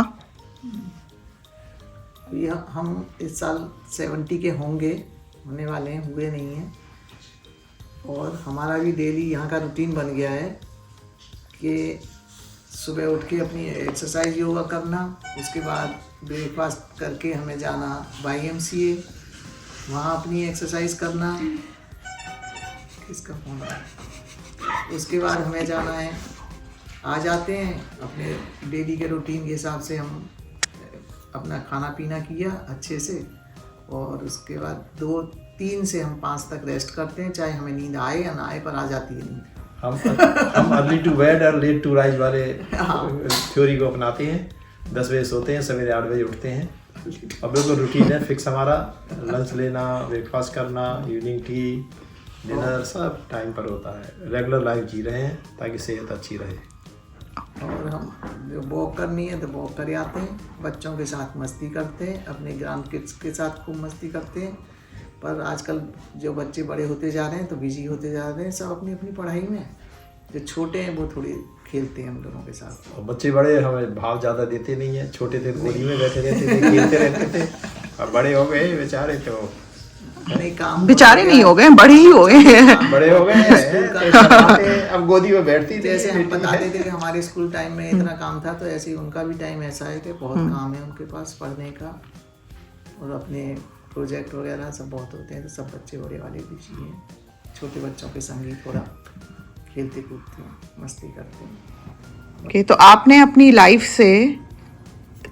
हम इस साल 70 के होने वाले हैं, हुए नहीं हैं। और हमारा भी डेली यहाँ का रूटीन बन गया है कि सुबह उठ के अपनी एक्सरसाइज योगा करना, उसके बाद ब्रेकफास्ट करके हमें जाना YMCA, वहाँ अपनी एक्सरसाइज करना। किसका फोन है? उसके बाद हमें जाना है, आ जाते हैं अपने डेली के रूटीन के हिसाब से, हम अपना खाना पीना किया अच्छे से, और उसके बाद 2-3 से हम 5 तक रेस्ट करते हैं, चाहे हमें नींद आए या ना आए, पर आ जाती है नींद। हम अर्ली टू बेड और लेट टू राइज वाले थ्योरी को अपनाते हैं। 10 बजे सोते हैं, सवेरे 8 बजे उठते हैं। अब बिल्कुल रूटीन है फिक्स हमारा, लंच लेना, ब्रेकफास्ट करना, इवनिंग टी, डिनर सब टाइम पर होता है। रेगुलर लाइफ जी रहे हैं ताकि सेहत अच्छी रहे। और हम जो वॉक करनी है तो वॉक कर आते हैं, बच्चों के साथ मस्ती करते हैं, अपने ग्रैंड किड्स के साथ खूब मस्ती करते हैं। पर आजकल जो बच्चे बड़े होते जा रहे हैं तो बिजी होते जा रहे हैं सब अपनी अपनी पढ़ाई में। जो छोटे हैं वो थोड़ी खेलते हैं हम लोगों के साथ। और बच्चे बड़े हमें भाव ज़्यादा देते नहीं हैं। छोटे थे गोदी में बैठे रहते थे, खेलते रहते थे, और बड़े हो गए बेचारे तो नहीं, काम बेचारे नहीं हो गए, बड़े ही हो गए। बड़े हो गए अब गोदी में बैठती थी। जैसे हम बताते थे कि हमारे स्कूल टाइम में इतना काम था, तो ऐसे ही उनका भी टाइम ऐसा है कि बहुत काम है उनके पास पढ़ने का, और अपने प्रोजेक्ट वगैरह सब बहुत होते हैं। तो सब बच्चे बड़े वाले बिजी हैं, छोटे बच्चों के संग ही थोड़ा खेलते कूदते हैं, मस्ती करते हैं। ओके, तो आपने अपनी लाइफ से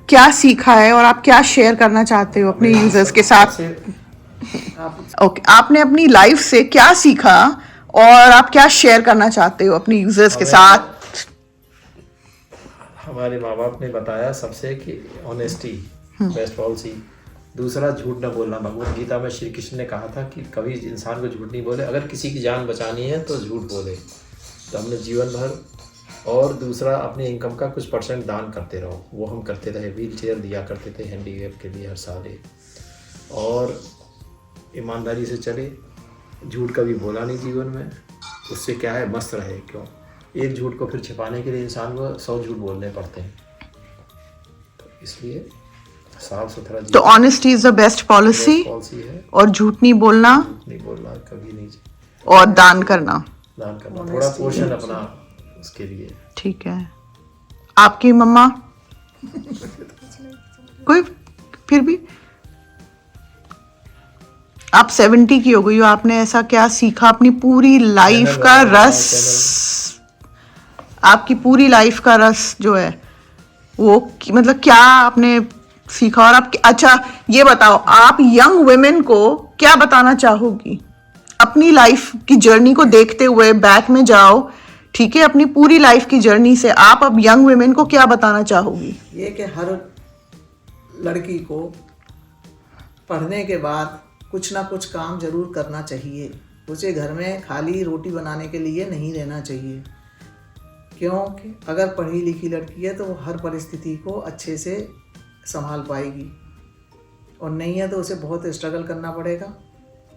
क्या सीखा है और आप क्या शेयर करना चाहते हो अपने यूजर्स के साथ? ओके, आपने अपनी लाइफ से क्या सीखा और आप क्या शेयर करना चाहते हो अपने यूजर्स के साथ? हमारे माँ बाप ने बताया सबसे कि ऑनेस्टी बेस्ट पॉलिसी। दूसरा, झूठ न बोलना। भगवत गीता में श्री कृष्ण ने कहा था कि कभी इंसान को झूठ नहीं बोले, अगर किसी की जान बचानी है तो झूठ बोले। तो हमने जीवन भर। और दूसरा, अपने इनकम का कुछ % दान करते रहो, वो हम करते रहे। व्हील चेयर दिया करते थे हैंडीकैप के लिए हर साल एक। और ईमानदारी से चले, झूठ कभी बोला नहीं जीवन में। उससे क्या है, मस्त रहे। क्यों? एक झूठ को फिर छिपाने के लिए इंसान को 100 झूठ बोलने पड़ते हैं। तो इसलिए साफ सुथरा। तो honesty is the best policy है, और झूठ नहीं बोलना कभी नहीं, और दान करना थोड़ा पोर्शन अपना उसके लिए। ठीक है। आपकी मम्मा? कोई फिर भी आप 70 की हो गई हो, आपने ऐसा क्या सीखा अपनी पूरी लाइफ का रस? आपकी पूरी लाइफ का रस जो है वो मतलब क्या आपने सीखा? और आप अच्छा ये बताओ, आप यंग वुमेन को क्या बताना चाहोगी अपनी लाइफ की जर्नी को देखते हुए? बैक में जाओ, ठीक है, अपनी पूरी लाइफ की जर्नी से आप अब यंग वुमेन को क्या बताना चाहोगी? ये कि हर लड़की को पढ़ने के बाद कुछ ना कुछ काम जरूर करना चाहिए। उसे घर में खाली रोटी बनाने के लिए नहीं रहना चाहिए, क्योंकि अगर पढ़ी लिखी लड़की है तो वो हर परिस्थिति को अच्छे से संभाल पाएगी, और नहीं है तो उसे बहुत स्ट्रगल करना पड़ेगा,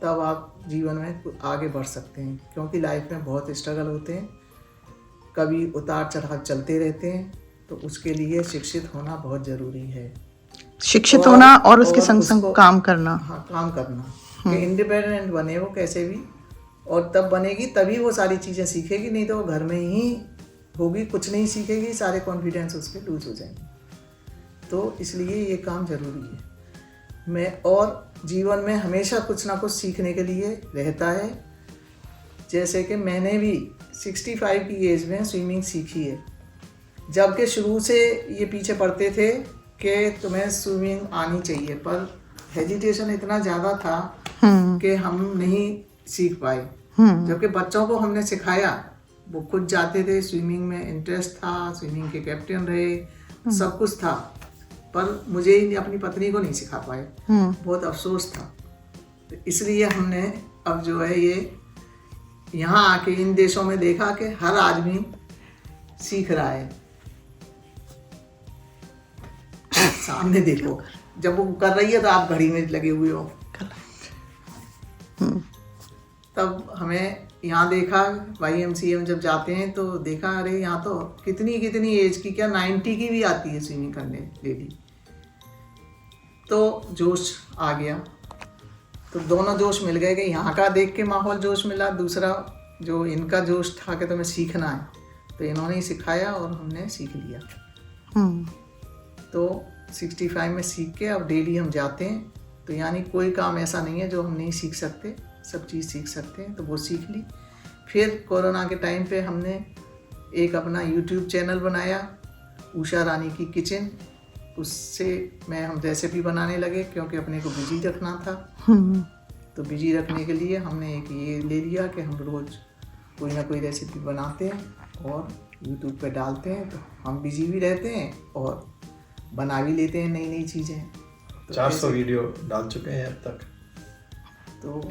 तब आप जीवन में आगे बढ़ सकते हैं। क्योंकि लाइफ में बहुत स्ट्रगल होते हैं, कभी उतार चढ़ाव चलते रहते हैं, तो उसके लिए शिक्षित होना बहुत ज़रूरी है। शिक्षित होना और उसके संग संग काम करना। हाँ, काम करना कि इंडिपेंडेंट बने वो कैसे भी, और तब बनेगी तभी वो सारी चीज़ें सीखेगी, नहीं तो वो घर में ही होगी, कुछ नहीं सीखेगी, सारे कॉन्फिडेंस उसके लूज हो जाएंगे। तो इसलिए ये काम ज़रूरी है। मैं और जीवन में हमेशा कुछ ना कुछ सीखने के लिए रहता है। जैसे कि मैंने भी 65 की एज में स्विमिंग सीखी है, जबकि शुरू से ये पीछे पड़ते थे कि तुम्हें स्विमिंग आनी चाहिए, पर हेजिटेशन इतना ज़्यादा था कि हम नहीं सीख पाए। जबकि बच्चों को हमने सिखाया, वो खुद जाते थे, स्विमिंग में इंटरेस्ट था, स्विमिंग के कैप्टन रहे, सब कुछ था, पर मुझे ही अपनी पत्नी को नहीं सिखा पाए। बहुत अफसोस था। तो इसलिए हमने अब जो है ये यहाँ आके इन देशों में देखा कि हर आदमी सीख रहा है। सामने देखो, जब वो कर रही है तो आप घड़ी में लगे हुए हो। तब हमें यहाँ देखा YMCA में जब जाते हैं तो देखा अरे यहाँ तो कितनी एज की, क्या 90 की भी आती है स्विमिंग करने लेडी। तो जोश आ गया, तो दोनों जोश मिल गए कि यहाँ का देख के माहौल जोश मिला, दूसरा जो इनका जोश था कि तुम्हें सीखना है, तो इन्होंने ही सिखाया और हमने सीख लिया। तो 65 में सीख के अब डेली हम जाते हैं। तो यानी कोई काम ऐसा नहीं है जो हम नहीं सीख सकते, सब चीज़ सीख सकते हैं। तो वो सीख ली। फिर कोरोना के टाइम पे हमने एक अपना YouTube चैनल बनाया, उषा रानी की किचन। उससे हम रेसिपी बनाने लगे क्योंकि अपने को बिजी रखना था। तो बिजी रखने के लिए हमने एक ये ले लिया कि हम रोज़ कोई ना कोई रेसिपी बनाते हैं और YouTube पे डालते हैं, तो हम बिजी भी रहते हैं और बना भी लेते हैं नई चीज़ें। तो 400 वीडियो डाल चुके हैं अब तक। तो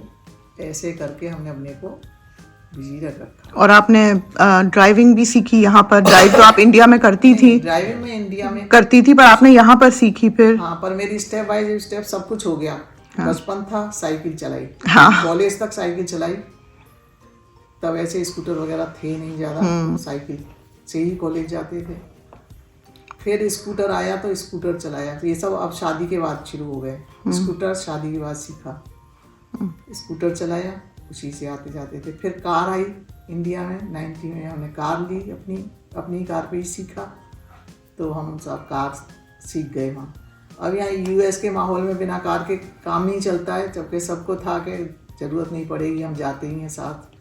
ऐसे करके हमने अपने को बिजी रख रखा। और आपने ड्राइविंग भी सीखी यहाँ पर? ड्राइव तो आप इंडिया में करती थी? ड्राइविंग में इंडिया में करती थी, पर आपने यहाँ पर सीखी फिर? हाँ, पर मेरी स्टेप बाय स्टेप सब कुछ हो गया। बचपन था, साइकिल चलाई, कॉलेज तक साइकिल चलाई। तब ऐसे स्कूटर वगैरह थे नहीं ज़्यादा, तो साइकिल से ही कॉलेज जाते थे। फिर स्कूटर आया तो स्कूटर चलाया। तो ये सब अब शादी के बाद शुरू हो गए। स्कूटर शादी के बाद सीखा, स्कूटर चलाया, उसी से आते जाते थे। फिर कार आई इंडिया में 90 में, हमने कार ली, अपनी कार पे ही सीखा। तो हम सब कार सीख गए वहाँ। अब यहाँ US के माहौल में बिना कार के काम नहीं चलता है, जबकि सबको था कि ज़रूरत नहीं पड़ेगी, हम जाते ही हैं साथ।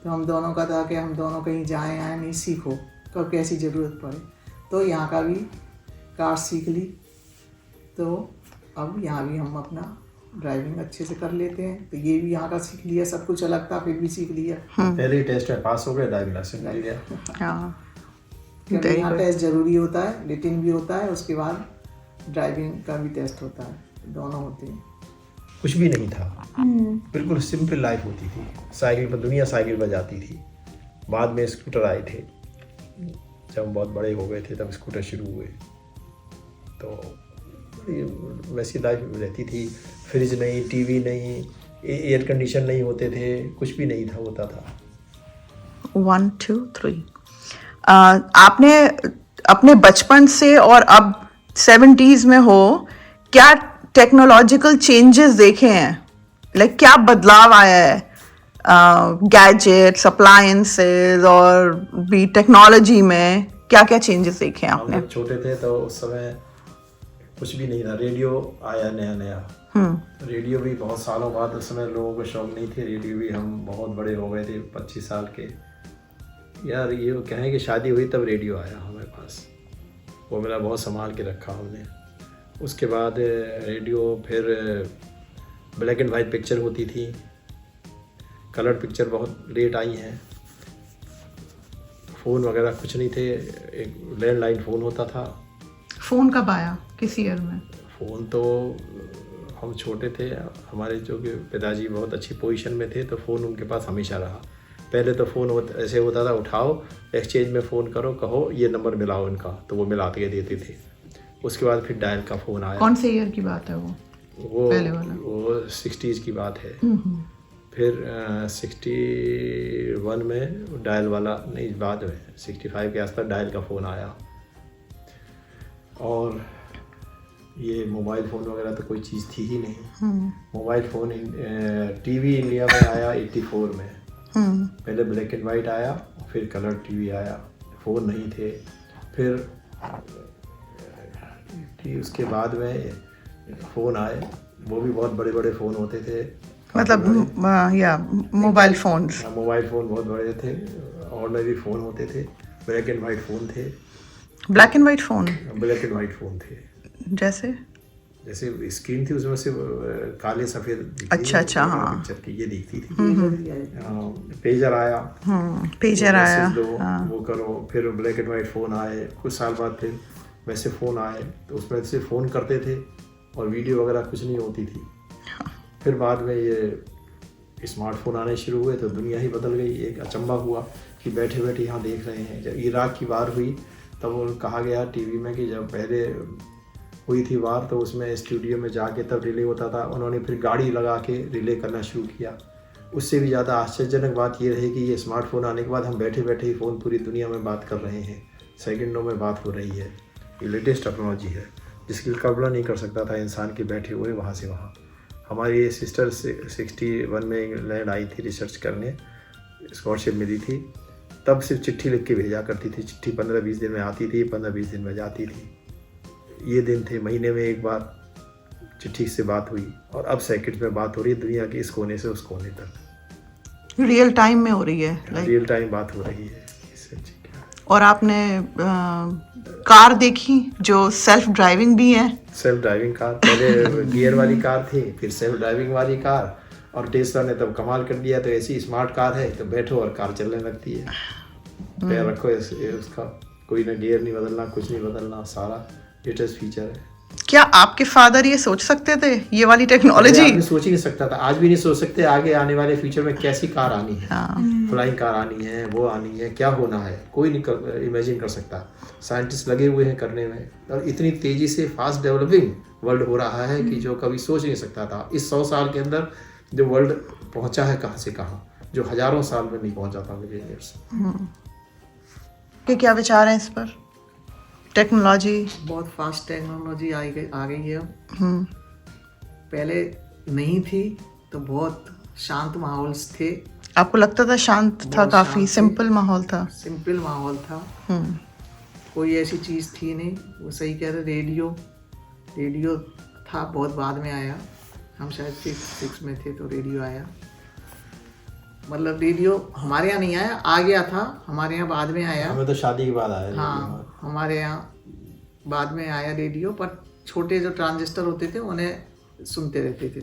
तो हम दोनों का था कि हम दोनों कहीं जाएँ आए नहीं, सीखो कब कैसी ज़रूरत पड़े। तो यहाँ का भी कार सीख ली। तो अब यहाँ भी हम अपना ड्राइविंग अच्छे से कर लेते हैं। तो ये भी यहाँ का सीख लिया, सब कुछ अलग था फिर भी सीख लिया। पहले ही टेस्ट में पास हो गए, ड्राइविंग लाइसेंस मिल गया। क्योंकि यहाँ टेस्ट ज़रूरी होता है, रिटन भी होता है, उसके बाद ड्राइविंग का भी टेस्ट होता है, दोनों होते हैं। कुछ भी नहीं था, बिल्कुल सिंपल लाइफ होती थी। साइकिल पर दुनिया साइकिल पर जाती थी। बाद में स्कूटर आए थे, जब हम बहुत बड़े हो गए थे तब स्कूटर शुरू हुए। तो वैसी लाइफ रहती थी। फ्रिज नहीं, टीवी नहीं, एयर कंडीशन नहीं होते थे, कुछ भी नहीं था, होता था। 1 2 3 आपने अपने बचपन से और अब 70s में हो, क्या टेक्नोलॉजिकल चेंजेस देखे हैं? लाइक क्या बदलाव आया है गैजेट्स, अप्लायंसेस और भी टेक्नोलॉजी में? क्या क्या चेंजेस देखे हैं हम आपने? जब छोटे थे तो उस समय कुछ भी नहीं था। रेडियो आया नया। रेडियो भी बहुत सालों बाद, उस समय लोगों को शौक नहीं थे रेडियो भी। हम बहुत बड़े हो गए थे, 25 साल के। यार ये कहें कि शादी हुई तब रेडियो आया हमारे पास, वो मेरा बहुत संभाल के रखा हमने। उसके बाद रेडियो, फिर ब्लैक एंड वाइट पिक्चर होती थी, कलर पिक्चर बहुत लेट आई हैं। फ़ोन वगैरह कुछ नहीं थे, एक लैंडलाइन फ़ोन होता था। फ़ोन कब आया, किस ईयर में? फ़ोन तो हम छोटे थे, हमारे जो कि पिताजी बहुत अच्छी पोजीशन में थे, तो फ़ोन उनके पास हमेशा रहा। पहले तो फ़ोन ऐसे होता था, उठाओ, एक्सचेंज में फ़ोन करो, कहो ये नंबर मिलाओ इनका, तो वो मिला के देते थे। उसके बाद फिर डायल का फ़ोन आया। कौन से ईयर की बात है वो? पहले वाला? वो 60s की बात है। फिर 61 में डायल वाला, नहीं बाद में 65 के आसपास डायल का फ़ोन आया। और ये मोबाइल फ़ोन वगैरह तो कोई चीज़ थी ही नहीं। मोबाइल फ़ोन, टीवी इंडिया में आया 84 में। पहले ब्लैक एंड वाइट आया, फिर कलर टीवी आया, फ़ोन नहीं थे। फिर उसके बाद में फ़ोन आए, वो भी बहुत बड़े बड़े फ़ोन होते थे, मतलब या मोबाइल फ़ोन्स। मोबाइल फ़ोन बहुत बड़े थे, ऑर्डिनरी फ़ोन होते थे, ब्लैक एंड वाइट फ़ोन थे। Black and white phone? Black and white phone थे। जैसे स्क्रीन थी, उसमें से काले सफ़ेद। अच्छा, हाँ। पिक्चर की ये दिखती थी। पेजर आया। पेजर आया, वो करो। फिर ब्लैक एंड वाइट फ़ोन आए, कुछ साल बाद फिर वैसे फ़ोन आए, तो उसमें से फ़ोन करते थे और वीडियो वगैरह कुछ नहीं होती थी। फिर बाद में ये स्मार्टफोन आने शुरू हुए तो दुनिया ही बदल गई। एक अचंभा हुआ कि बैठे बैठे यहाँ देख रहे हैं। जब इराक की वार हुई तब कहा गया टीवी में कि जब पहले हुई थी वार, तो उसमें स्टूडियो में जाके तब रिले होता था। उन्होंने फिर गाड़ी लगा के रिले करना शुरू किया। उससे भी ज़्यादा आश्चर्यजनक बात ये रही कि ये स्मार्टफोन आने के बाद हम बैठे बैठे ही फ़ोन पूरी दुनिया में बात कर रहे हैं, सेकंडों में बात हो रही है। ये लेटेस्ट टेक्नोलॉजी है जिसकी कल्पना नहीं कर सकता था इंसान के बैठे हुए वहाँ से वहाँ। हमारी ये सिस्टर 61 में इंग्लैंड आई थी रिसर्च करने, स्कॉलरशिप मिली थी, तब सिर्फ चिट्ठी लिख के भेजा करती थी। चिट्ठी 15-20 दिन में आती थी, 15-20 दिन में जाती थी। ये दिन थे, महीने में एक बार चिट्ठी से बात हुई, और अब सेकंड में बात हो रही है दुनिया के इस कोने से उस कोने तक। रियल टाइम में हो रही है, रियल टाइम बात हो रही है। इससे अच्छी क्या है? और आपने कार देखी जो सेल्फ ड्राइविंग भी है? सेल्फ ड्राइविंग कार, पहले गियर वाली कार थी, फिर सेल्फ ड्राइविंग वाली कार, और टेस्ला ने तब कमाल कर दिया। तो ऐसी स्मार्ट कार है तो बैठो और कार चलने लगती है, पैर रखो उसका, कोई ना गियर नहीं बदलना, कुछ नहीं बदलना, सारा लेटेस्ट फीचर है। क्या आपके फादर ये सोच सकते थे ये वाली टेक्नोलॉजी? आदमी सोच ही नहीं सकता था, आज भी नहीं सोच सकते आगे आने वाले फ्यूचर में कैसी कार आनी है। फ्लाइंग कार आनी है, वो आनी है, क्या होना है, कोई नहीं इमेजिन कर सकता। साइंटिस्ट लगे हुए हैं करने में, और इतनी तेजी से फास्ट डेवलपिंग वर्ल्ड हो रहा है कि जो कभी सोच नहीं सकता था। इस 100 साल के अंदर जो वर्ल्ड पहुंचा है कहाँ से कहाँ, जो हजारों साल में नहीं पहुंचा था मिलियनियर्स। क्या विचार है इस पर? टेक्नोलॉजी बहुत फास्ट टेक्नोलॉजी आ गई है अब। पहले नहीं थी तो बहुत शांत माहौल थे। आपको लगता था शांत था? बहुत काफी शांत सिंपल माहौल था। सिंपल माहौल था, कोई ऐसी चीज़ थी नहीं। वो सही कह रहे, रेडियो था, बहुत बाद में आया। हम शायद 6 में थे तो रेडियो आया। मतलब रेडियो हमारे यहाँ नहीं आया, आ गया था, हमारे यहाँ बाद में आया। हमें तो शादी के बाद आया। हाँ, हमारे यहाँ बाद में आया रेडियो, पर छोटे जो ट्रांजिस्टर होते थे उन्हें सुनते रहते थे,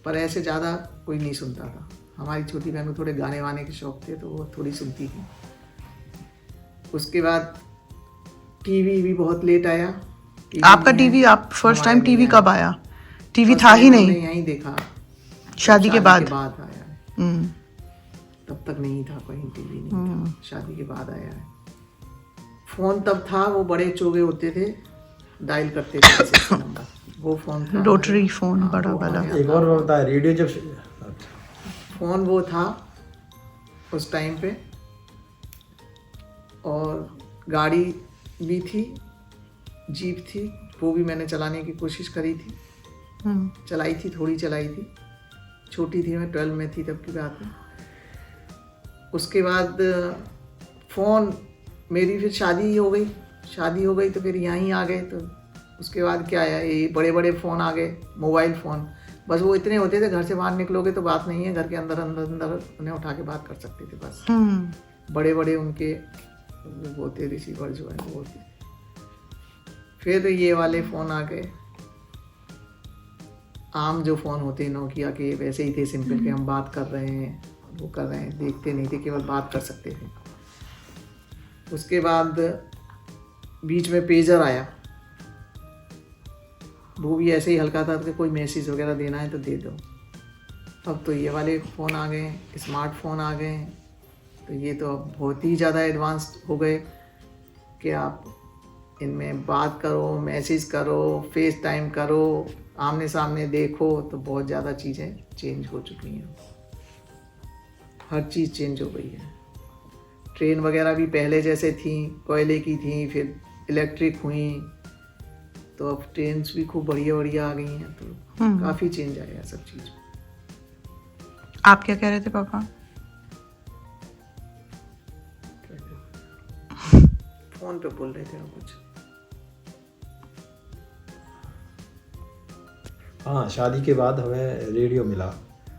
पर ऐसे ज़्यादा कोई नहीं सुनता था। हमारी छोटी बहन को थोड़े गाने वाने के शौक थे तो वो थोड़ी सुनती थी। उसके बाद टीवी भी बहुत लेट आया। आपका टीवी, आप फर्स्ट टाइम टीवी कब आया? टीवी था ही नहीं? यहीं देखा, शादी के बाद आया है। तब तक नहीं था, कहीं टीवी नहीं था, शादी के बाद आया है। फोन तब था, वो बड़े चोगे होते थे, डायल करते थे ऐसे नंबर, वो फोन था, रोटरी फोन, बड़ा वाला। एक और होता है रेडियो, जब फोन वो था उस टाइम पे। और गाड़ी भी थी, जीप थी, वो भी मैंने चलाने की कोशिश करी थी, चलाई थी, थोड़ी चलाई थी, छोटी थी मैं, 12 में थी तब की बात है। उसके बाद फ़ोन, मेरी फिर शादी हो गई तो फिर यहीं आ गए। तो उसके बाद क्या आया, ये बड़े बड़े फ़ोन आ गए, मोबाइल फ़ोन। बस वो इतने होते थे, घर से बाहर निकलोगे तो बात नहीं है, घर के अंदर उन्हें उठा के बात कर सकते थे बस। बड़े बड़े उनके होते रिसीवर जो है वो होते। फिर ये वाले फ़ोन आ गए, आम जो फ़ोन होते हैं नोकिया के, वैसे ही थे, सिंपल के हम बात कर रहे हैं, वो कर रहे हैं, देखते नहीं थे, केवल बात कर सकते थे। उसके बाद बीच में पेजर आया, वो भी ऐसे ही हल्का था कि कोई मैसेज वगैरह देना है तो दे दो। अब तो ये वाले फ़ोन आ गए, स्मार्टफोन आ गए, तो ये तो अब बहुत ही ज़्यादा एडवांस्ड हो गए कि आप इनमें बात करो, मैसेज करो, फेस टाइम करो, आमने सामने देखो, तो बहुत ज़्यादा चीज़ें चेंज हो चुकी हैं। हर चीज़ चेंज हो गई है। ट्रेन वगैरह भी पहले जैसे थी, कोयले की थी, फिर इलेक्ट्रिक हुई, तो अब ट्रेन्स भी खूब बढ़िया आ गई हैं, तो काफ़ी चेंज आया सब चीज़। आप क्या कह रहे थे पापा? फोन पे बोल रहे थे हम कुछ। हाँ, शादी के बाद हमें रेडियो मिला।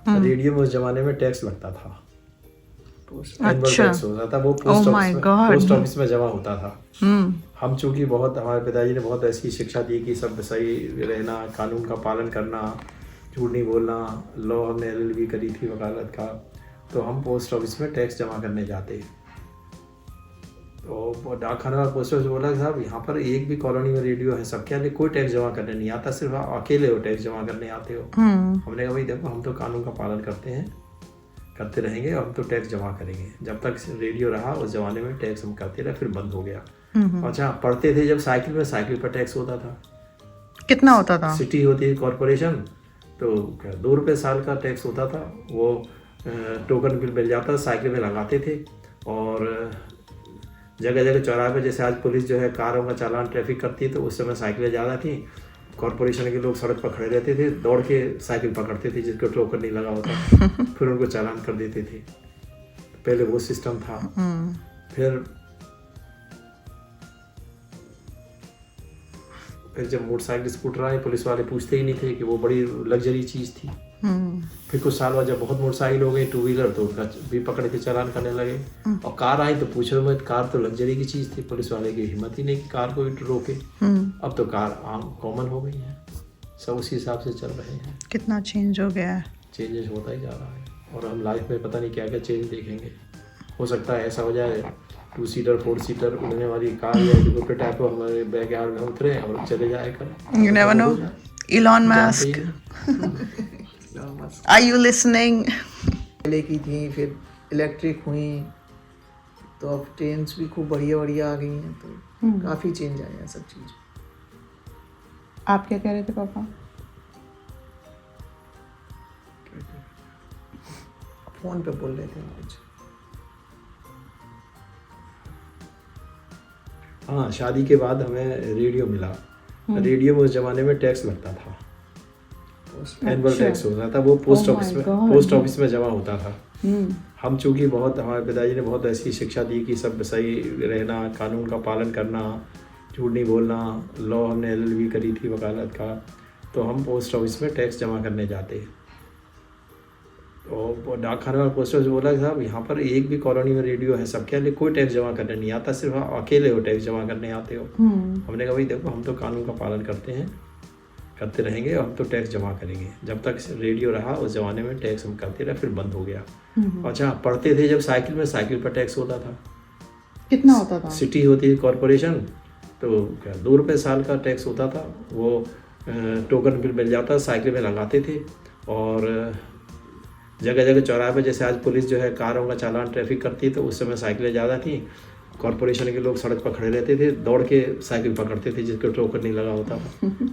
रेडियो में उस जमाने में टैक्स लगता था, एनुअल टैक्स होता था, वो पोस्ट ऑफिस में जमा होता था। हम चूंकि बहुत, हमारे पिताजी ने बहुत ऐसी शिक्षा दी कि सब सही रहना, कानून का पालन करना, झूठ नहीं बोलना, लॉ हमने LLB करी थी वकालत का, तो हम पोस्ट ऑफिस में टैक्स जमा करने जाते। तो डाकखाना और पोस्ट ऑफिस बोला साहब यहाँ पर एक भी कॉलोनी में रेडियो है, सबके यहाँ कोई टैक्स जमा करने नहीं आता, सिर्फ आप अकेले हो टैक्स जमा करने आते हो। हमने कहा भाई देखो, हम तो कानून का पालन करते हैं, करते रहेंगे, और हम तो टैक्स जमा करेंगे। जब तक रेडियो रहा उस ज़माने में टैक्स हम करते रहे, फिर बंद हो गया। अच्छा, पढ़ते थे जब साइकिल पर टैक्स होता था। कितना होता था? सिटी होती है कॉरपोरेशन, तो 2 रुपये साल का टैक्स होता था। वो टोकन बिल मिल जाता था, साइकिल में लगाते थे। और जगह जगह चौराहे पे, जैसे आज पुलिस जो है कारों का चालान ट्रैफिक करती है, तो उस समय साइकिलें ज़्यादा थी। कॉरपोरेशन के लोग सड़क पर खड़े रहते थे, दौड़ के साइकिल पकड़ते थे जिसको टोकन नहीं लगा होता, फिर उनको चालान कर देते थे। पहले वो सिस्टम था। फिर जब मोटरसाइकिल स्कूटर आए, पुलिस वाले पूछते ही नहीं थे कि वो बड़ी लग्जरी चीज़ थी। फिर कुछ साल बाद जब बहुत मोटरसाइकिल हो गई, 2 व्हीलर, तो उनका भी पकड़ के चालान करने लगे। और कार आई तो पूछो मत, कार तो लग्जरी की चीज़ थी, पुलिस वाले की हिम्मत ही नहीं कि कार को रोके। अब तो कार आम कॉमन हो गई है, सब उसी हिसाब से चल रहे हैं। कितना चेंज हो गया है। चेंजेस होता ही जा रहा है, और हम लाइफ में पता नहीं क्या क्या चेंज देखेंगे। हो सकता है ऐसा हो जाए 2 सीटर 4 सीटर उड़ने वाली कार या हेलीकॉप्टर टाइप हमारे बैकयार्ड में उतरे और चले जाए कर। You never know. Elon Musk. Are you listening? पहले की थी, फिर इलेक्ट्रिक हुई, तो अब ट्रेन्स भी खूब बढ़िया बढ़िया आ गई हैं, तो काफ़ी चेंज आया है सब चीज़। आप क्या कह रहे थे पापा? फ़ोन पे बोल रहे थे कुछ। हाँ, शादी के बाद हमें रेडियो मिला। रेडियो में उस जमाने में टैक्स लगता था, एनुअल टैक्स होता था। वो पोस्ट ऑफिस में जमा होता था। हम चूँकि बहुत, हमारे पिताजी ने बहुत ऐसी शिक्षा दी कि सब सही रहना, कानून का पालन करना, झूठ नहीं बोलना। लॉ हमने LLB करी थी वकालत का, तो हम पोस्ट ऑफिस में टैक्स जमा करने जाते। और डाकखाने वाला पोस्ट ऑफिस बोला कि साहब यहाँ पर एक भी कॉलोनी में रेडियो है, सबके लिए कोई टैक्स जमा करने नहीं आता, सिर्फ आप अकेले हो टैक्स जमा करने आते हो। हमने कहा भाई देखो, हम तो कानून का पालन करते रहेंगे, और हम तो टैक्स जमा करेंगे। जब तक रेडियो रहा उस ज़माने में टैक्स हम करते रहे, फिर बंद हो गया। अच्छा, पढ़ते थे जब साइकिल पर टैक्स होता था। कितना होता था? सिटी होती है कॉरपोरेशन, तो 2 रुपये साल का टैक्स होता था। वो टोकन बिल मिल जाता, साइकिल में लगाते थे। और जगह जगह चौराहे पे, जैसे आज पुलिस जो है कारों का चालान ट्रैफिक करती है, तो उस समय साइकिलें ज़्यादा थी। कॉरपोरेशन के लोग सड़क पर खड़े रहते थे, दौड़ के साइकिल पकड़ते थे जिसको टोकन नहीं लगा होता,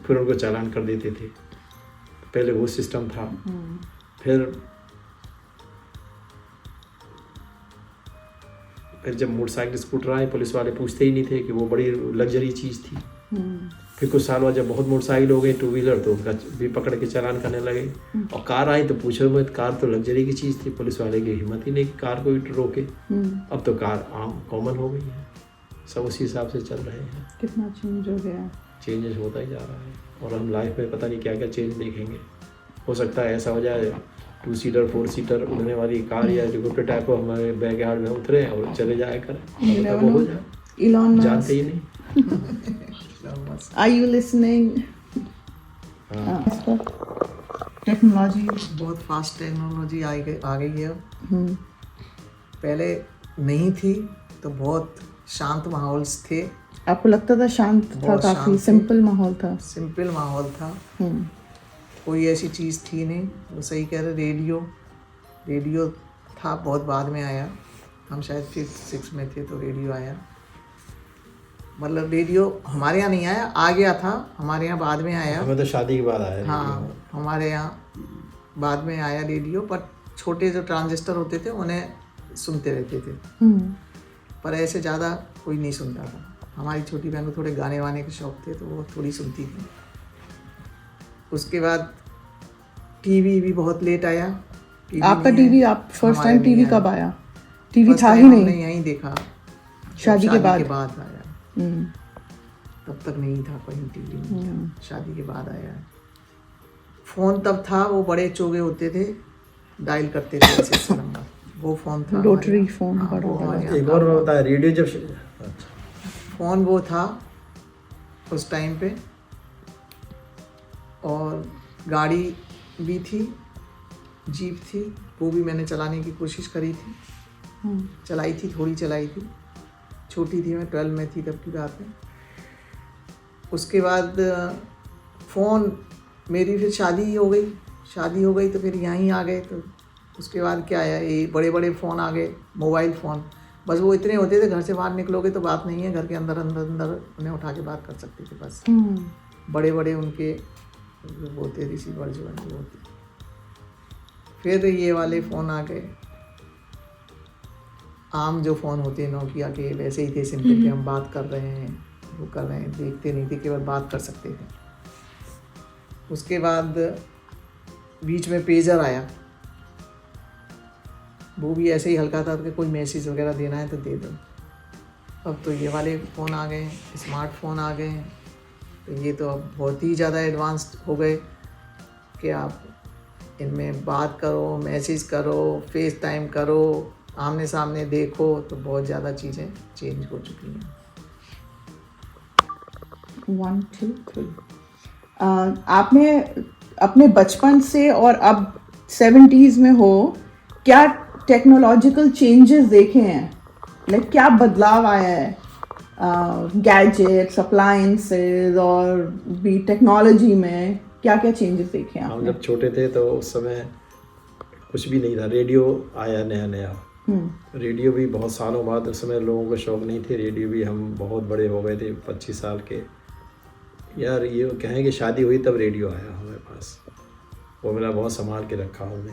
फिर उनको चालान कर देते थे। पहले वो सिस्टम था। फिर जब मोटरसाइकिल स्कूटर आए, पुलिस वाले पूछते ही नहीं थे कि वो बड़ी लग्जरी चीज़ थी। फिर कुछ साल बाद जब बहुत मोटरसाइकिल हो गई, 2 व्हीलर, तो उनका भी पकड़ के चालान करने लगे। और कार आई तो पूछो मत, कार तो लग्जरी की चीज़ थी, पुलिस वाले की हिम्मत ही नहीं कि कार को रोके। अब तो कार आम कॉमन हो गई है, सब उसी हिसाब से चल रहे हैं। कितना चेंज हो गया है। चेंजेस होता ही जा रहा है, और हम लाइफ में पता नहीं क्या क्या चेंज देखेंगे। हो सकता है ऐसा हो जाए 2 सीटर 4 सीटर उड़ने वाली कार या हेलीकॉप्टर टाइप हमारे बैकयार्ड में उतरे और चले जाए कर। वो हो जाए, Elon Musk. जानते ही नहीं। Are you listening? टेक्नोलॉजी बहुत फास्ट टेक्नोलॉजी आ गई है अब। पहले नहीं थी तो बहुत शांत माहौल थे। आपको लगता था शांत था? बहुत काफी शांत सिंपल माहौल था। सिंपल माहौल था, कोई ऐसी चीज़ थी नहीं। वो सही कह रहे, रेडियो था, बहुत बाद में आया। हम शायद 5th 6th में थे तो रेडियो आया। मतलब रेडियो हमारे यहाँ नहीं आया, आ गया था हमारे यहाँ, बाद में आया। हमें तो शादी के बाद आया। हाँ, हमारे यहाँ बाद में आया रेडियो, पर छोटे जो ट्रांजिस्टर होते थे उन्हें सुनते रहते थे, पर ऐसे ज़्यादा कोई नहीं सुनता था। हमारी छोटी बहन को थोड़े गाने वाने के शौक थे, तो वो थोड़ी सुनती थी। उसके बाद टीवी भी बहुत लेट आया। आपका टीवी, आप फर्स्ट टाइम टीवी कब आया? टीवी फर्स्ट था ही टाइम नहीं। हमने यहीं देखा, शादी के बाद आया। तब तक नहीं था कहीं टीवी, शादी के बाद आया। फोन तब था, वो बड़े चोगे होते थे, डायल करते थे ऐसे नंबर, वो फोन था। रोटरी फोन हाँ, बड़ा वो वाला। हमारे यहाँ एक था। और बताया, रेडियो जब फोन वो था उस टाइम पे। और गाड़ी भी थी, जीप थी, वो भी मैंने चलाने की कोशिश करी थी, चलाई थी, थोड़ी चलाई थी। छोटी थी मैं, 12 में थी तब की बात है। उसके बाद फ़ोन, मेरी फिर शादी हो गई तो फिर यहीं आ गए। तो उसके बाद क्या आया, ये बड़े बड़े फ़ोन आ गए, मोबाइल फ़ोन। बस वो इतने होते थे, घर से बाहर निकलोगे तो बात नहीं है, घर के अंदर अंदर अंदर उन्हें उठा के बात कर सकते थे बस। बड़े बड़े उनके जो होते रिसीवर जो हैं वो होते। फिर ये वाले फ़ोन आ गए, आम जो फ़ोन होते हैं नोकिया के, वैसे ही थे सिंपल के, हम बात कर रहे हैं वो कर रहे हैं, देखते नहीं थे, केवल बात कर सकते थे। उसके बाद बीच में पेजर आया, वो भी ऐसे ही हल्का था कि कोई मैसेज वगैरह देना है तो दे दो। अब तो ये वाले फ़ोन आ गए हैं, स्मार्टफोन आ गए हैं, तो ये तो अब बहुत ही ज़्यादा एडवांस्ड हो गए कि आप इनमें बात करो, मैसेज करो, फेस टाइम करो, आमने सामने देखो, तो बहुत ज़्यादा चीज़ें चेंज हो चुकी हैं। 1 2 3 आपने अपने बचपन से और अब 70s में हो, क्या टेक्नोलॉजिकल चेंजेस देखे हैं? लाइक क्या बदलाव आया है गैजेट्स, अप्लायंसेस और भी टेक्नोलॉजी में? क्या क्या चेंजेस देखे हैं हम आपने? जब छोटे थे तो उस समय कुछ भी नहीं था, रेडियो आया नया नया। रेडियो भी बहुत सालों बाद, उस समय लोगों को शौक नहीं थे, रेडियो भी हम बहुत बड़े हो गए थे 25 साल के। यार ये कहें कि शादी हुई तब रेडियो आया हमारे पास, वो मेरा बहुत संभाल के रखा हमने।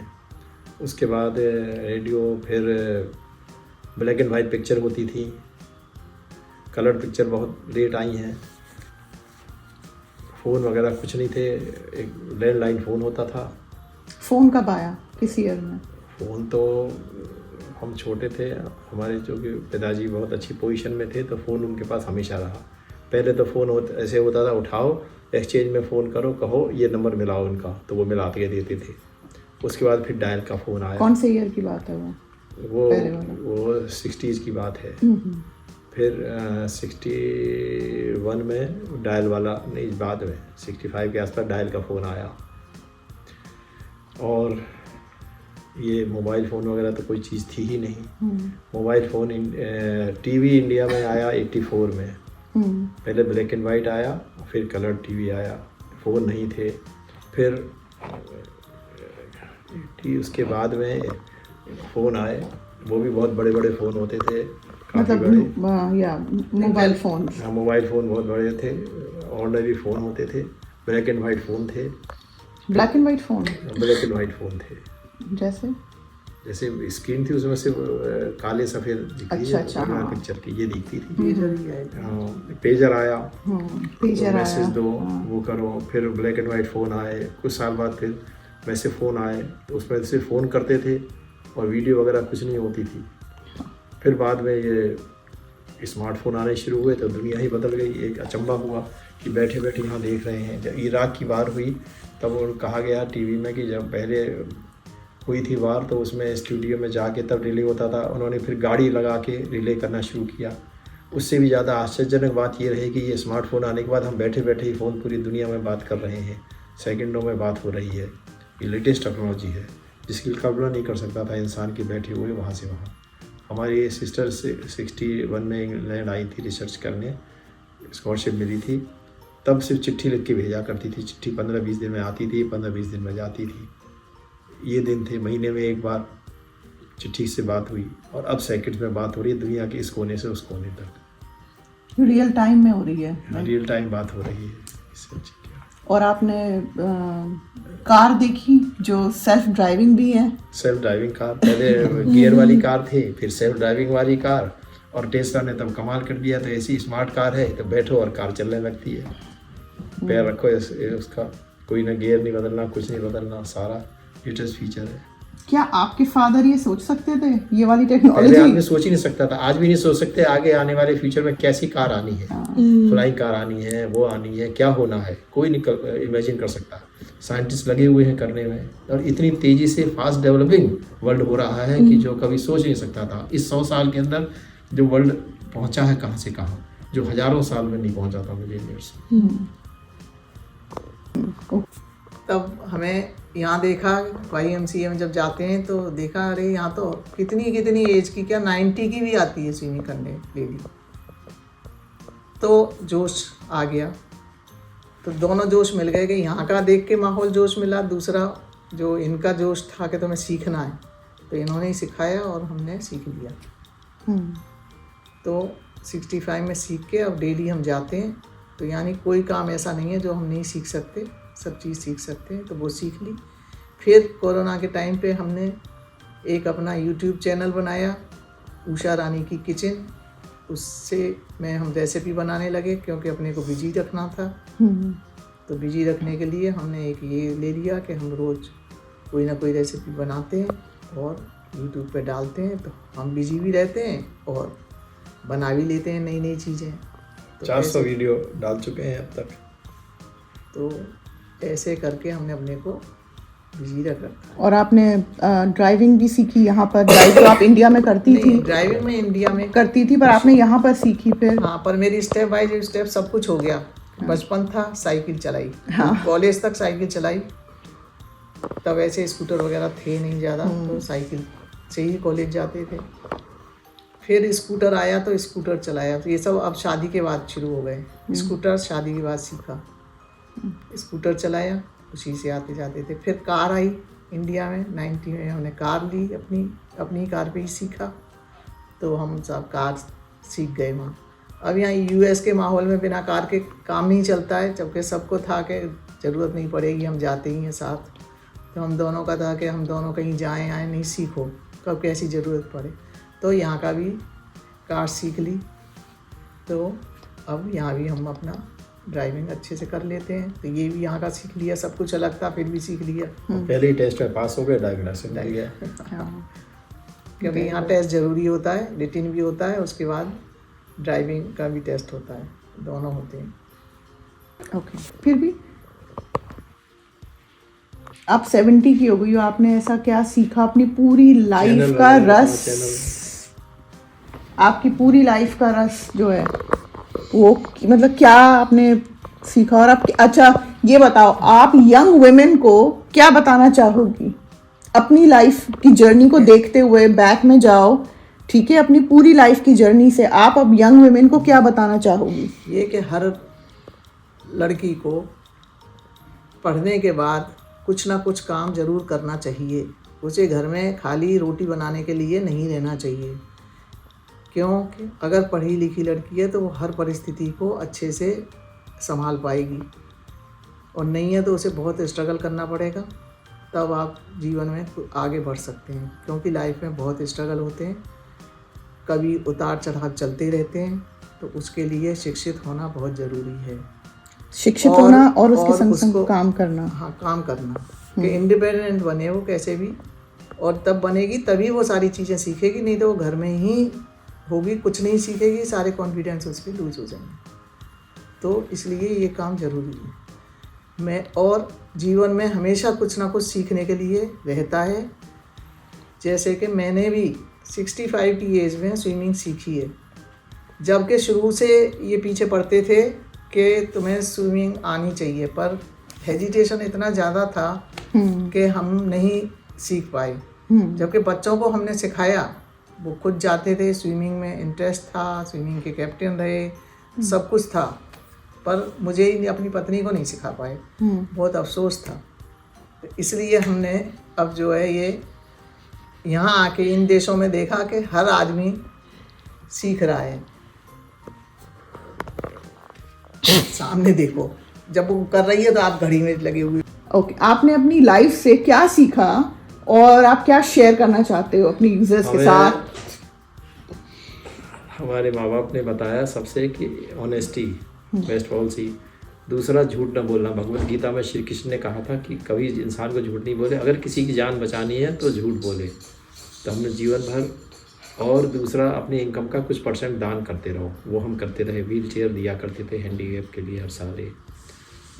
उसके बाद रेडियो, फिर ब्लैक एंड वाइट पिक्चर होती थी, कलर पिक्चर बहुत लेट आई हैं। फ़ोन वगैरह कुछ नहीं थे, एक लैंडलाइन फ़ोन होता था। फ़ोन कब आया, किस ईयर में? फ़ोन तो हम छोटे थे, हमारे जो कि पिताजी बहुत अच्छी पोजीशन में थे, तो फ़ोन उनके पास हमेशा रहा। पहले तो फ़ोन ऐसे होता था, उठाओ, एक्सचेंज में फ़ोन करो, कहो ये नंबर मिलाओ उनका, तो वो मिला के देते थे। उसके बाद फिर डायल का फ़ोन आया। कौन से ईयर की बात है वो? पहले वाला? वो 60s की बात है। फिर 61 में डायल वाला, नहीं बाद में 65 के आसपास डायल का फ़ोन आया। और ये मोबाइल फ़ोन वगैरह तो कोई चीज़ थी ही नहीं। मोबाइल फ़ोन टीवी इंडिया में आया 84 में। पहले ब्लैक एंड वाइट आया, फिर कलर टीवी आया, फ़ोन नहीं थे। फिर उसके बाद में फ़ोन आए, वो भी बहुत बड़े बड़े फ़ोन होते थे, काफ़ी बड़े। Mobile phone. हाँ, मोबाइल फ़ोन बहुत बड़े थे, ऑर्डिनरी फ़ोन होते थे, ब्लैक एंड वाइट फ़ोन थे। Black and white phone? Black and white phone थे। जैसे स्क्रीन थी, उसमें से काले सफ़ेद दिखती है, अच्छा, हाँ। पिक्चर की ये दिखती थी। पेजर ही आए थे। हाँ, पेजर आया, पेजर मैसेज आया, दो, वो करो। फिर ब्लैक एंड वाइट फ़ोन आए, कुछ साल बाद फिर वैसे फ़ोन आए, तो उसमें से फ़ोन करते थे और वीडियो वगैरह कुछ नहीं होती थी। फिर बाद में ये स्मार्टफोन आने शुरू हुए तो दुनिया ही बदल गई। एक अचंभा हुआ कि बैठे बैठे यहाँ देख रहे हैं। जब इराक की वार हुई तब वो कहा गया टीवी में कि जब पहले हुई थी वार तो उसमें स्टूडियो में जाके तब रिले होता था, उन्होंने फिर गाड़ी लगा के रिले करना शुरू किया। उससे भी ज़्यादा आश्चर्यजनक बात ये रही कि ये स्मार्टफोन आने के बाद हम बैठे बैठे ही फ़ोन पूरी दुनिया में बात कर रहे हैं, सेकंडों में बात हो रही है। ये लेटेस्ट टेक्नोलॉजी है जिसकी कल्पना नहीं कर सकता था इंसान के बैठे हुए वहाँ से वहाँ। हमारी सिस्टर 61 में इंग्लैंड आई थी रिसर्च करने, स्कॉलरशिप मिली थी, तब सिर्फ चिट्ठी लिख के भेजा करती थी। चिट्ठी 15-20 दिन में आती थी, 15-20 दिन में जाती थी। ये दिन थे, महीने में एक बार चिट्ठी से बात हुई और अब सेकंड में बात हो रही है दुनिया के इस कोने से उस कोने तक। रियल टाइम में हो रही है, रियल टाइम बात हो रही है इससे। और आपने कार देखी जो सेल्फ ड्राइविंग भी है? सेल्फ ड्राइविंग कार, पहले गियर वाली कार थी, फिर सेल्फ ड्राइविंग वाली कार, और टेस्ला ने तब कमाल कर दिया। तो ऐसी स्मार्ट कार है तो बैठो और कार चलने लगती है, पैर रखो उसका, कोई ना गियर नहीं बदलना, कुछ नहीं बदलना, सारा लेटेस्ट फीचर है। क्या आपके फादर ये सोच सकते थे ये वाली पहले टेक्नोलॉजी? आदमी सोच ही नहीं सकता था, आज भी नहीं सोच सकते आगे आने वाले फ्यूचर में कैसी कार आनी है, फ्लाइंग कार आनी है, वो आनी है, क्या होना है, कोई नहीं इमेजिन कर सकता। साइंटिस्ट लगे हुए हैं करने में, और इतनी तेज़ी से फास्ट डेवलपिंग वर्ल्ड हो रहा है कि जो कभी सोच नहीं सकता था। इस 100 साल के अंदर जो वर्ल्ड पहुंचा है कहाँ से कहाँ, जो हज़ारों साल में नहीं पहुंचा था मिलियनियर्स। तब हमें यहाँ देखा YMCA में जब जाते हैं तो देखा अरे यहाँ तो कितनी एज की, क्या 90 की भी आती है स्विमिंग करने लेडी। तो जोश आ गया, तो दोनों जोश मिल गए कि यहाँ का देख के माहौल जोश मिला, दूसरा जो इनका जोश था कि तुम्हें सीखना है, तो इन्होंने ही सिखाया और हमने सीख लिया। तो 65 में सीख के अब डेली हम जाते हैं। तो यानी कोई काम ऐसा नहीं है जो हम नहीं सीख सकते, सब चीज़ सीख सकते हैं। तो वो सीख ली। फिर कोरोना के टाइम पे हमने एक अपना यूट्यूब चैनल बनाया, उषा रानी की किचन। उससे में हम रेसिपी बनाने लगे क्योंकि अपने को बिजी रखना था। तो बिजी रखने के लिए हमने एक ये ले लिया कि हम रोज़ कोई ना कोई रेसिपी बनाते हैं और यूट्यूब पे डालते हैं। तो हम बिजी भी रहते हैं और बना भी लेते हैं नई नई चीज़ें। तो 400 वीडियो डाल चुके हैं अब तक। तो ऐसे करके हमने अपने को बिजी रख रखा। और आपने ड्राइविंग भी सीखी यहाँ पर? ड्राइव तो आप इंडिया में करती थी? ड्राइविंग में इंडिया में करती थी, पर आपने यहाँ पर सीखी फिर? हाँ, पर मेरी स्टेप बाय स्टेप सब कुछ हो गया। बचपन था, साइकिल चलाई, कॉलेज तक साइकिल चलाई। तब ऐसे स्कूटर वगैरह थे नहीं ज़्यादा, तो साइकिल से ही कॉलेज जाते थे। फिर स्कूटर आया तो स्कूटर चलाया। तो ये सब अब शादी के बाद शुरू हो गए। स्कूटर शादी के बाद सीखा, स्कूटर चलाया, उसी से आते जाते थे। फिर कार आई इंडिया में 90 में, हमने कार ली, अपनी कार पे ही सीखा। तो हम सब कार सीख गए वहाँ। अब यहाँ यूएस के माहौल में बिना कार के काम नहीं चलता है, जबकि सबको था कि ज़रूरत नहीं पड़ेगी, हम जाते ही हैं साथ। तो हम दोनों का था कि हम दोनों कहीं जाएं आए नहीं, सीखो कब कैसी ज़रूरत पड़े। तो यहाँ का भी कार सीख ली। तो अब यहाँ भी हम अपना ड्राइविंग अच्छे से कर लेते हैं। तो ये भी यहाँ का सीख लिया, सब कुछ अलग था फिर भी सीख लिया। पहले ही टेस्ट में पास हो गए, ड्राइविंग लाइसेंस मिल गया। क्योंकि यहाँ टेस्ट ज़रूरी होता है, रिटन भी होता है, उसके बाद ड्राइविंग का भी टेस्ट होता है, दोनों होते हैं। ओके। फिर भी आप 70 की हो गई हो, आपने ऐसा क्या सीखा अपनी पूरी लाइफ का रस? आपकी पूरी लाइफ का रस जो है वो मतलब क्या आपने सीखा? और आप अच्छा ये बताओ, आप यंग वुमेन को क्या बताना चाहोगी अपनी लाइफ की जर्नी को देखते हुए? बैक में जाओ, ठीक है, अपनी पूरी लाइफ की जर्नी से आप अब यंग वुमेन को क्या बताना चाहोगी? ये कि हर लड़की को पढ़ने के बाद कुछ ना कुछ काम ज़रूर करना चाहिए। उसे घर में खाली रोटी बनाने के लिए नहीं रहना चाहिए, क्योंकि अगर पढ़ी लिखी लड़की है तो वो हर परिस्थिति को अच्छे से संभाल पाएगी, और नहीं है तो उसे बहुत स्ट्रगल करना पड़ेगा, तब आप जीवन में आगे बढ़ सकते हैं। क्योंकि लाइफ में बहुत स्ट्रगल होते हैं, कभी उतार चढ़ाव चलते रहते हैं। तो उसके लिए शिक्षित होना बहुत ज़रूरी है। शिक्षित होना और उसके संग संग काम करना। हाँ, काम करना कि इंडिपेंडेंट बने वो कैसे भी, और तब बनेगी तभी वो सारी चीज़ें सीखेगी, नहीं तो वो घर में ही होगी, कुछ नहीं सीखेगी, सारे कॉन्फिडेंस उसके लूज हो जाएंगे। तो इसलिए ये काम ज़रूरी है। मैं और जीवन में हमेशा कुछ ना कुछ सीखने के लिए रहता है। जैसे कि मैंने भी 65 की एज में स्विमिंग सीखी है, जबकि शुरू से ये पीछे पड़ते थे कि तुम्हें स्विमिंग आनी चाहिए, पर हेजिटेशन इतना ज़्यादा था कि हम नहीं सीख पाए। जबकि बच्चों को हमने सिखाया, वो खुद जाते थे, स्विमिंग में इंटरेस्ट था, स्विमिंग के कैप्टन रहे, सब कुछ था, पर मुझे ही अपनी पत्नी को नहीं सिखा पाए। बहुत अफसोस था। तो इसलिए हमने अब जो है ये यहाँ आके इन देशों में देखा कि हर आदमी सीख रहा है। सामने देखो, जब वो कर रही है तो आप घड़ी में लगे हुए। ओके, आपने अपनी लाइफ से क्या सीखा और आप क्या शेयर करना चाहते हो अपनी यूजर्स के साथ? हमारे माँ बाप ने बताया सबसे कि ऑनेस्टी बेस्ट पॉलिसी, दूसरा झूठ न बोलना। भगवत गीता में श्री कृष्ण ने कहा था कि कभी इंसान को झूठ नहीं बोले, अगर किसी की जान बचानी है तो झूठ बोले। तो हमने जीवन भर, और दूसरा अपनी इनकम का कुछ % दान करते रहो, वो हम करते रहे। व्हील चेयर दिया करते थे हैंडीकैप के लिए हर सारे,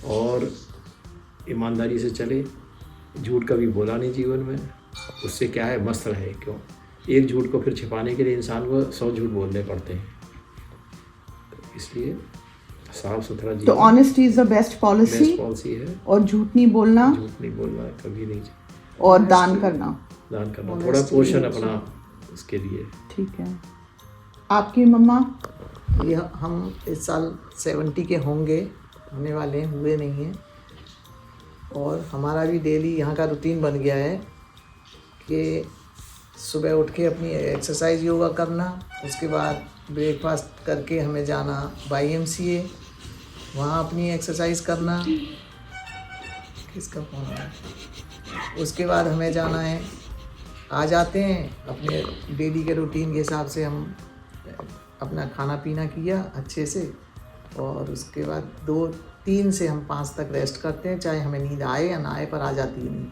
और ईमानदारी से चले, झूठ कभी बोला नहीं जीवन में। उससे क्या है, मस्त रहे। क्यों एक झूठ को फिर छिपाने के लिए इंसान को 100 झूठ बोलने पड़ते हैं। तो इसलिए साफ सुथरा जीवन। तो honesty is the best policy है, और झूठ नहीं बोलना कभी नहीं, और दान करना थोड़ा पोर्शन अपना उसके लिए। ठीक है। आपकी मम्मा? ये हम इस साल 70 के होने वाले हैं, हुए नहीं हैं। और हमारा भी डेली यहाँ का रूटीन बन गया है कि सुबह उठ के अपनी एक्सरसाइज योगा करना, उसके बाद ब्रेकफास्ट करके हमें जाना YMCA, वहाँ अपनी एक्सरसाइज करना। किसका फ़ोन है? उसके बाद हमें जाना है, आ जाते हैं अपने डेली के रूटीन के हिसाब से, हम अपना खाना पीना किया अच्छे से, और उसके बाद 2-3 से हम 5 तक रेस्ट करते हैं, चाहे हमें नींद आए या ना आए, पर आ जाती है नींद।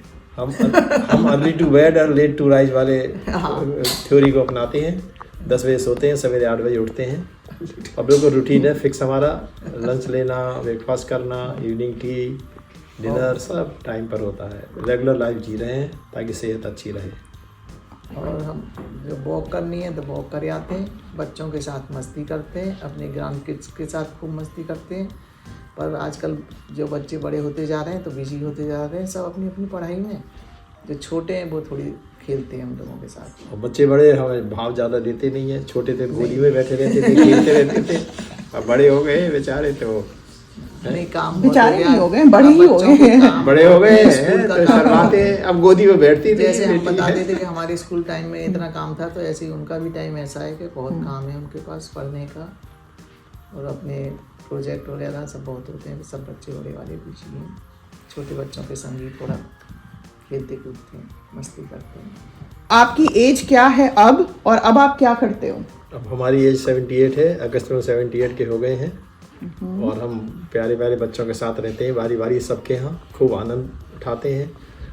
हम अर्ली टू बेड और लेट टू राइज वाले थ्योरी को अपनाते हैं। 10 बजे सोते हैं, सवेरे 8 बजे उठते हैं। अब बिल्कुल रूटीन है फिक्स हमारा, लंच लेना, ब्रेकफास्ट करना, इवनिंग टी, डिनर सब टाइम पर होता है। रेगुलर लाइफ जी रहे हैं ताकि सेहत अच्छी रहे। और हम जब वॉक करनी है तो वॉक कर आते हैं, बच्चों के साथ मस्ती करते हैं, अपने ग्रैंड किड्स के साथ खूब मस्ती करते हैं। पर आजकल जो बच्चे बड़े होते जा रहे हैं तो बिजी होते जा रहे हैं सब अपनी अपनी पढ़ाई में। जो छोटे हैं वो थोड़ी खेलते हैं हम लोगों के साथ। और बच्चे बड़े हमें भाव ज़्यादा देते नहीं हैं। छोटे थे गोदी में बैठे रहते थे, खेलते रहते थे। अब बड़े हो गए बेचारे तो नहीं, काम बेचारे नहीं हो गए, बड़े ही हो गए हैं। बड़े हो गए हैं तो शर्माते हैं। अब गोदी में बैठती थी। जैसे हम बताते थे कि हमारे स्कूल टाइम में इतना काम था, तो ऐसे ही उनका भी टाइम ऐसा है कि बहुत काम है उनके पास पढ़ने का, और अपने प्रोजेक्ट वगैरह सब बहुत होते हैं। सब बच्चे बड़े वाले बिजी हैं। छोटे बच्चों के संग ही थोड़ा खेलते कूदते हैं, मस्ती करते हैं। आपकी एज क्या है अब, और अब आप क्या करते हो? अब हमारी एज 78 है। अगस्त में 78 के हो गए हैं। और हम प्यारे प्यारे बच्चों के साथ रहते हैं, बारी बारी सबके यहाँ खूब आनंद उठाते हैं।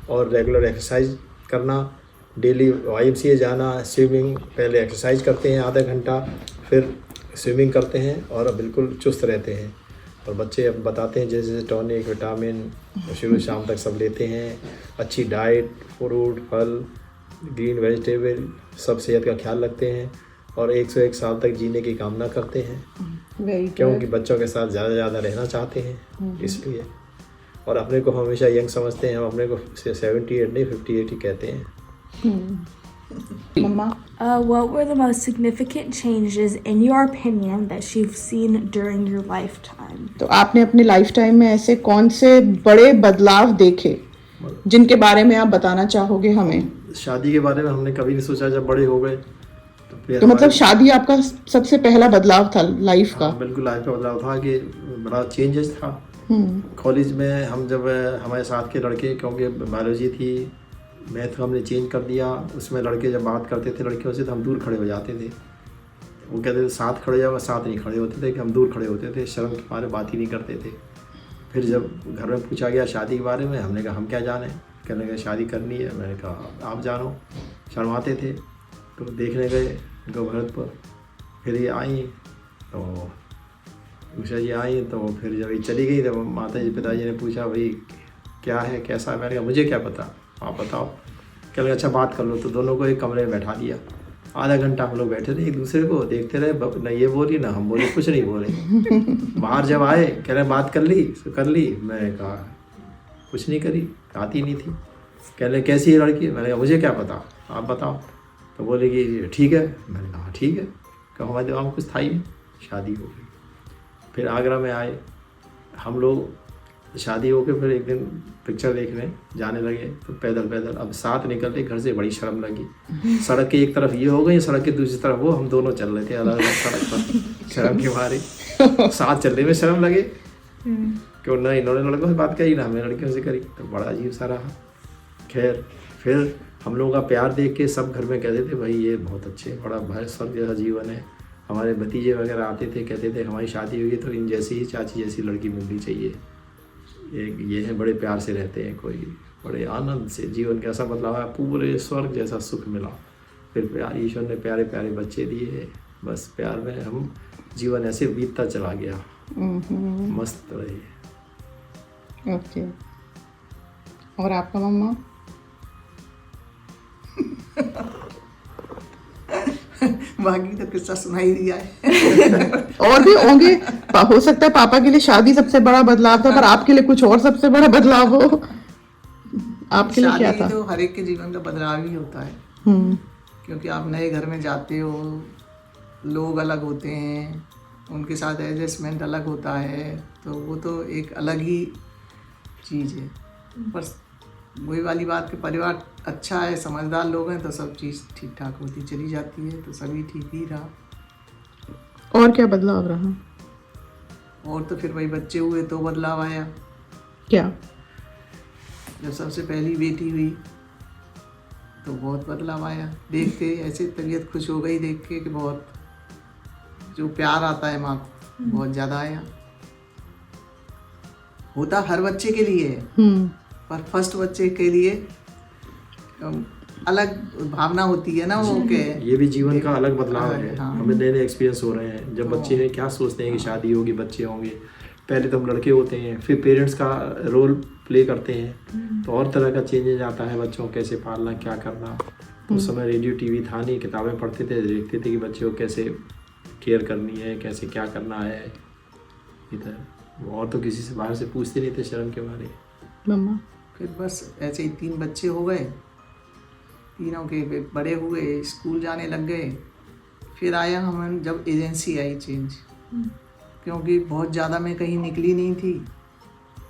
और रेगुलर एक्सरसाइज करना, डेली YMCA जाना, स्विमिंग, पहले एक्सरसाइज करते हैं आधा घंटा, फिर स्विमिंग करते हैं और बिल्कुल चुस्त रहते हैं। और बच्चे अब बताते हैं जैसे टॉनिक, विटामिन शुरू शाम तक सब लेते हैं। अच्छी डाइट, फ्रूट, फल, ग्रीन वेजिटेबल, सब सेहत का ख्याल रखते हैं और 101 साल तक जीने की कामना करते हैं। क्योंकि बच्चों के साथ ज़्यादा रहना चाहते हैं इसलिए। और अपने को हमेशा यंग समझते हैं। हम अपने को 78 नहीं 58 ही कहते हैं। मम्मा, What were the most significant changes, in your opinion, that you've seen during your lifetime? तो आपने अपने लाइफ टाइम में ऐसे कौन से बड़े बदलाव देखे जिनके बारे में आप बताना चाहोगे हमें? शादी के बारे में हमने कभी नहीं सोचा जब बड़े हो गए। तो मतलब शादी आपका सबसे पहला बदलाव था लाइफ का? बिल्कुल लाइफ का बदलाव था कि बड़ा चेंजेस था। कॉलेज में हम जब हमारे साथ के लड़के, क्योंकि बायोलॉजी थी, मैथ हमने चेंज कर दिया। उसमें लड़के जब बात करते थे लड़कियों से तो हम दूर खड़े हो जाते थे। वो कहते थे साथ खड़े जाओ, साथ नहीं खड़े होते थे कि हम दूर खड़े होते थे, शर्म के बारे में बात ही नहीं करते थे। फिर जब घर में पूछा गया शादी के बारे में, हमने कहा हम क्या जाने। कहने लगे शादी करनी है। मैंने कहा आप जानो। शर्माते थे। तो देखने गए इनको भरतपुर। फिर ये आई तो उषा जी आई, तो फिर जब ये चली गई तो माता जी पिताजी ने पूछा भाई क्या है, कैसा है। मैंने कहा मुझे क्या पता, आप बताओ। कह लगे अच्छा बात कर लो। तो दोनों को एक कमरे में बैठा दिया। आधा घंटा हम लोग बैठे रहे, एक दूसरे को देखते रहे। न ये बोली ना हम बोले, कुछ नहीं बोले। बाहर जब आए कह रहे बात कर ली तो कर ली। मैंने कहा कुछ नहीं करी, आती नहीं थी। कह रहे कैसी है लड़की? मैंने कहा मुझे क्या पता, आप बताओ। तो बोले कि ठीक है। मैंने कहा ठीक है। कहा हमारे दिमाग में कुछ था ही नहीं। शादी हो गई। फिर आगरा में आए हम लोग। शादी हो के फिर एक दिन पिक्चर देखने जाने लगे तो पैदल अब साथ निकलते घर से, बड़ी शर्म लगी। सड़क के एक तरफ ये हो गई, सड़क के दूसरी तरफ वो, हम दोनों चल रहे थे अलग अलग सड़क पर शर्म के मारे। साथ चलने में शर्म लगे क्यों ना इन्होंने लड़कों से बात करी ना हमें लड़कियों से करी। तो बड़ा अजीब सा रहा। खैर फिर हम लोगों का प्यार देख के सब घर में कहते थे भाई ये बहुत अच्छे, बड़ा भाई स्वर्ग जैसा जीवन है। हमारे भतीजे वगैरह आते थे, कहते थे हमारी शादी हुई तो इन जैसी ही चाची जैसी लड़की मिलनी चाहिए। ये है बड़े प्यार से रहते हैं, कोई बड़े आनंद से जीवन का ऐसा बदलाव है, पूरे स्वर्ग जैसा सुख मिला। फिर प्यार ईश्वर ने प्यारे प्यारे बच्चे दिए। बस प्यार में हम जीवन ऐसे बीतता चला गया। मस्त रही। ओके। और आपका मम्मा? बाकी तो किस्सा सुनाई दिया है। और भी होंगे, हो सकता है पापा के लिए शादी सबसे बड़ा बदलाव था, पर आपके लिए कुछ और सबसे बड़ा बदलाव हो। आपके लिए क्या था? तो हर एक के जीवन का बदलाव ही होता है। क्योंकि आप नए घर में जाते हो, लोग अलग होते हैं, उनके साथ एडजस्टमेंट अलग होता है, तो वो तो एक अलग ही चीज़ है। बस वही वाली बात कि परिवार अच्छा है, समझदार लोग हैं तो सब चीज़ ठीक ठाक होती चली जाती है, तो सभी ठीक ही रहा। और क्या बदलाव रहा? और तो फिर वही बच्चे हुए तो बदलाव आया। क्या? जब सबसे पहली बेटी हुई तो बहुत बदलाव आया, देख के ऐसे तबीयत खुश हो गई देख के कि बहुत जो प्यार आता है माँ को बहुत ज़्यादा आया। होता हर बच्चे के लिए है, पर फर्स्ट बच्चे के लिए अलग भावना होती है ना वो के ये भी जीवन का अलग बदलाव है। हाँ। हमें नए नए एक्सपीरियंस हो रहे हैं। जब बच्चे हैं क्या सोचते हैं कि शादी होगी, बच्चे होंगे, पहले तो हम लड़के होते हैं, फिर पेरेंट्स का रोल प्ले करते हैं, तो और तरह का चेंजेज आता है। बच्चों को कैसे पालना, क्या करना। तो उस समय रेडियो टीवी था नहीं, किताबें पढ़ते थे, देखते थे कि बच्चे को कैसे केयर करनी है, कैसे क्या करना है इधर। और तो किसी से बाहर से पूछते नहीं थे शर्म के मारे। मम्मा फिर बस ऐसे ही 3 बच्चे हो गए, तीनों के बड़े हुए, स्कूल जाने लग गए। फिर आया हम जब एजेंसी आई चेंज, क्योंकि बहुत ज़्यादा मैं कहीं निकली नहीं थी।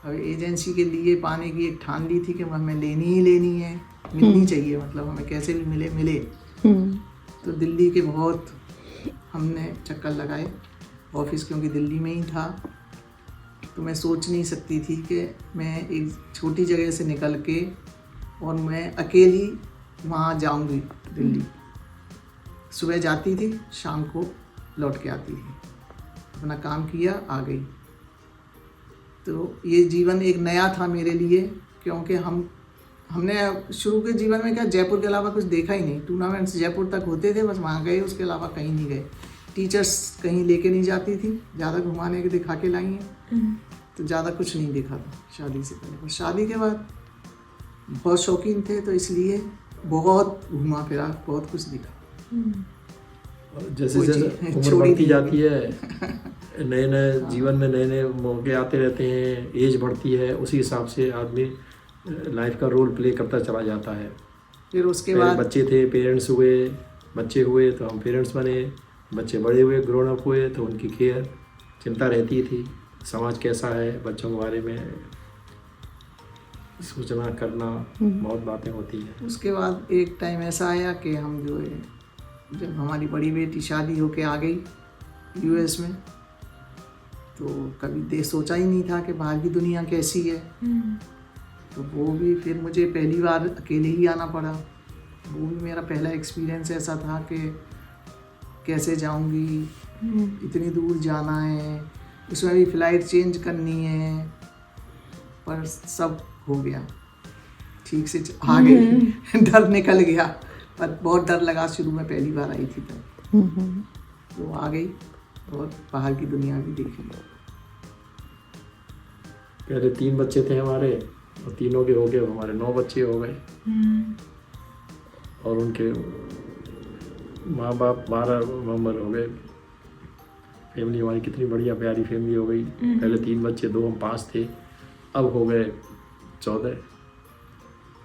अब एजेंसी के लिए पाने की एक ठान ली थी कि हमें लेनी ही लेनी है, मिलनी चाहिए, मतलब हमें कैसे भी मिले। तो दिल्ली के बहुत हमने चक्कर लगाए ऑफिस, क्योंकि दिल्ली में ही था। तो मैं सोच नहीं सकती थी कि मैं एक छोटी जगह से निकल के और मैं अकेली वहाँ जाऊँगी दिल्ली। सुबह जाती थी, शाम को लौट के आती थी, अपना काम किया, आ गई। तो ये जीवन एक नया था मेरे लिए, क्योंकि हमने शुरू के जीवन में क्या जयपुर के अलावा कुछ देखा ही नहीं। टूर्नामेंट्स जयपुर तक होते थे, बस वहाँ गए, उसके अलावा कहीं नहीं गए। टीचर्स कहीं लेके नहीं जाती थी, ज़्यादा घुमाने के दिखा के लाई हैं, तो ज़्यादा कुछ नहीं देखा था शादी से पहले। पर शादी के बाद बहुत शौकीन थे, तो इसलिए बहुत घुमा फिरा, बहुत कुछ दिखा। और जैसे जैसे उम्र बढ़ती जाती है, नए नए जीवन में नए नए मौके आते रहते हैं, एज बढ़ती है, उसी हिसाब से आदमी लाइफ का रोल प्ले करता चला जाता है। फिर उसके पहले बाद बच्चे थे, पेरेंट्स हुए, बच्चे हुए तो हम पेरेंट्स बने, बच्चे बड़े हुए, ग्रोन अप हुए, तो उनकी केयर, चिंता रहती थी। समाज कैसा है, बच्चों के बारे में सूचना करना, बहुत बातें होती हैं। उसके बाद एक टाइम ऐसा आया कि हम जो है, जब हमारी बड़ी बेटी शादी होके आ गई यूएस में, तो कभी सोचा ही नहीं था कि बाहर की दुनिया कैसी है। तो वो भी फिर मुझे पहली बार अकेले ही आना पड़ा। वो भी मेरा पहला एक्सपीरियंस ऐसा था कि कैसे जाऊंगी, इतनी दूर जाना है, उसमें भी फ़्लाइट चेंज करनी है, पर सब हो गया, ठीक से आ गई। डर निकल गया, पर बहुत डर लगा शुरू में, पहली बार आई थी तब। तो आ गई और बाहर की दुनिया भी देख ली। पहले 3 बच्चे थे हमारे, और तीनों के हो गए, हमारे 9 बच्चे हो गए। और उनके माँ बाप 12 मेंबर हो गए। फैमिली हमारी कितनी बढ़िया प्यारी फैमिली हो गई। पहले 3 बच्चे, 2 हम 5 थे, अब हो गए 14।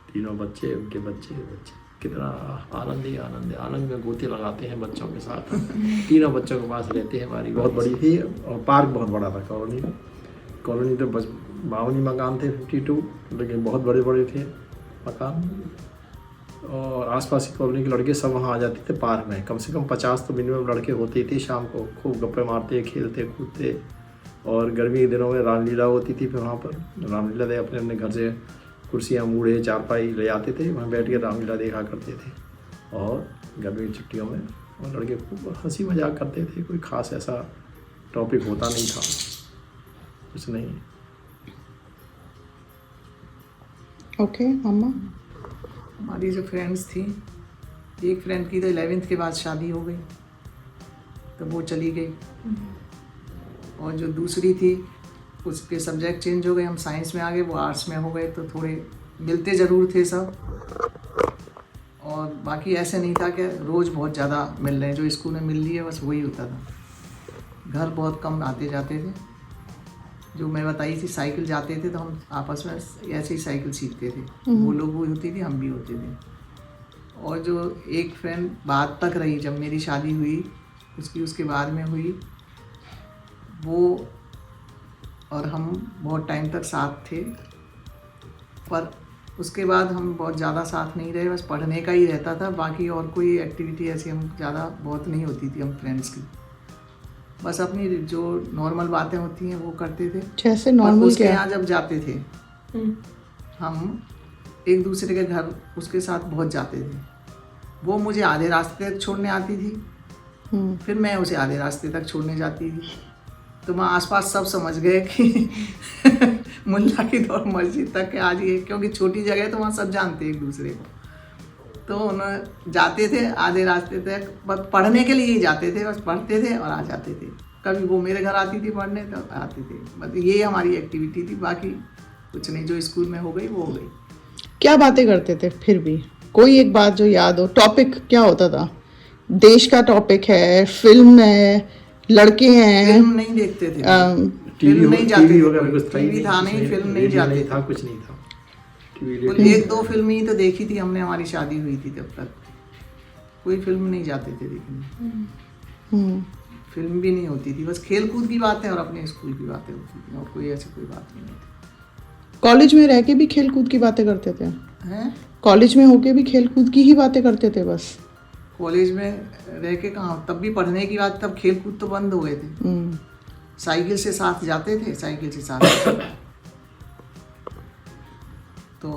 तीनों बच्चे, उनके बच्चे। कितना आनंद ही आनंद है। आनंद में गोते लगाते हैं बच्चों के साथ। तीनों बच्चों के पास रहते हैं। हमारी बहुत बड़ी थी, और पार्क बहुत बड़ा था कॉलोनी तो बस 52 मकान थे, 52, लेकिन बहुत बड़े बड़े थे मकान। और आसपास की कॉलोनी के लड़के सब वहाँ आ जाते थे पार्क में। कम से कम 50 तो मिनिमम लड़के होते ही थे। शाम को खूब गप्पे मारते, खेलते कूदते। और गर्मी के दिनों में रामलीला होती थी, फिर वहाँ पर रामलीला दे अपने अपने घर से कुर्सियाँ, मूढ़े, चारपाई ले आते थे, वहाँ बैठ के रामलीला देखा करते थे। और गर्मी की छुट्टियों में और लड़के खूब हंसी मजाक करते थे। कोई ख़ास ऐसा टॉपिक होता नहीं था, कुछ नहीं। ओके मम्मा। हमारी जो फ्रेंड्स थी, एक फ्रेंड की तो 11th के बाद शादी हो गई, तो वो चली गई। और जो दूसरी थी, उसके सब्जेक्ट चेंज हो गए, हम साइंस में आ गए, वो आर्ट्स में हो गए। तो थोड़े मिलते ज़रूर थे सब, और बाकी ऐसे नहीं था कि रोज़ बहुत ज़्यादा मिल रहे हैं। जो स्कूल में मिल रही है बस वही होता था। घर बहुत कम आते जाते थे। जो मैं बताई थी, साइकिल जाते थे तो हम आपस में ऐसे ही साइकिल सीखते थे। वो लोग भी होती थी, हम भी होते थे। और जो एक फ्रेंड बाद तक रही, जब मेरी शादी हुई, उसके बाद में हुई, वो और हम बहुत टाइम तक साथ थे। पर उसके बाद हम बहुत ज़्यादा साथ नहीं रहे, बस पढ़ने का ही रहता था। बाकी और कोई एक्टिविटी ऐसी हम ज़्यादा बहुत नहीं होती थी हम फ्रेंड्स की। बस अपनी जो नॉर्मल बातें होती हैं वो करते थे। जैसे और नॉर्मल उसके क्या? यहाँ जब जाते थे हम एक दूसरे के घर उसके साथ बहुत जाते थे। वो मुझे आधे रास्ते तक छोड़ने आती थी, फिर मैं उसे आधे रास्ते तक छोड़ने जाती थी। तो वहाँ आसपास सब समझ गए कि मुल्ला की दौड़ मस्जिद तक के आज ये, क्योंकि छोटी जगह है तो वहाँ सब जानते एक दूसरे को। तो उन्हें जाते थे आधे रास्ते तक, बस पढ़ने के लिए ही जाते थे, बस पढ़ते थे और आ जाते थे। कभी वो मेरे घर आती थी पढ़ने तो आते थे, बस ये हमारी एक्टिविटी थी। बाकी कुछ नहीं, जो स्कूल में हो गई वो हो गई। क्या बातें करते थे फिर भी? कोई एक बात जो याद हो। टॉपिक क्या होता था? देश का टॉपिक है, फिल्म है, लड़के हैं? फिल्म नहीं देखते थे, फिल्म नहीं जाते थे, टीवी था नहीं, फिल्म नहीं जाते था, कुछ नहीं था। कुल एक दो फिल्म ही तो देखी थी हमने, हमारी शादी हुई थी तब तक। कोई फिल्म नहीं जाते थे देखने, फिल्म भी नहीं होती थी। बस खेल कूद की बातें और अपने स्कूल की बातें होती थी, और कोई ऐसी कोई बात नहीं होती। कॉलेज में रह के भी खेल कूद की बातें करते थे? हैं? कॉलेज में होके भी खेल कूद की ही बातें करते थे बस? कॉलेज में रह के कहाँ, तब भी पढ़ने की बात, तब खेल कूद तो बंद हो गए थे। साइकिल से साथ जाते थे, साइकिल से साथ। तो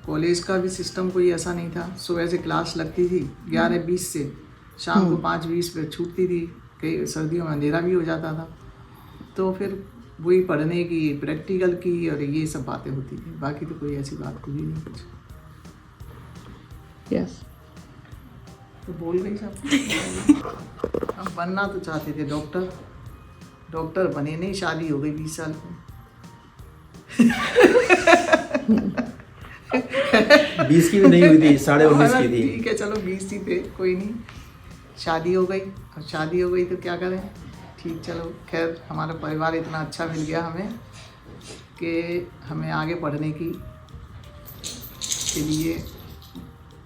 कॉलेज का भी सिस्टम कोई ऐसा नहीं था। सुबह से क्लास लगती थी 11:20 से, शाम को 5:20 पे छूटती थी। कई सर्दियों में अंधेरा भी हो जाता था, तो फिर वही पढ़ने की, प्रैक्टिकल की और ये सब बातें होती थी। बाकी तो कोई ऐसी बात हुई नहीं कुछ। यस। तो बोल गई सब। हम बनना तो चाहते थे डॉक्टर, डॉक्टर बने नहीं, शादी हो गई 20 साल में। 20 की भी नहीं हुई थी, 19.5 की थी। ठीक है चलो 20 ही थे, कोई नहीं। शादी हो गई, और शादी हो गई तो क्या करें। ठीक, चलो खैर हमारा परिवार इतना अच्छा मिल गया हमें कि हमें आगे पढ़ने की के लिए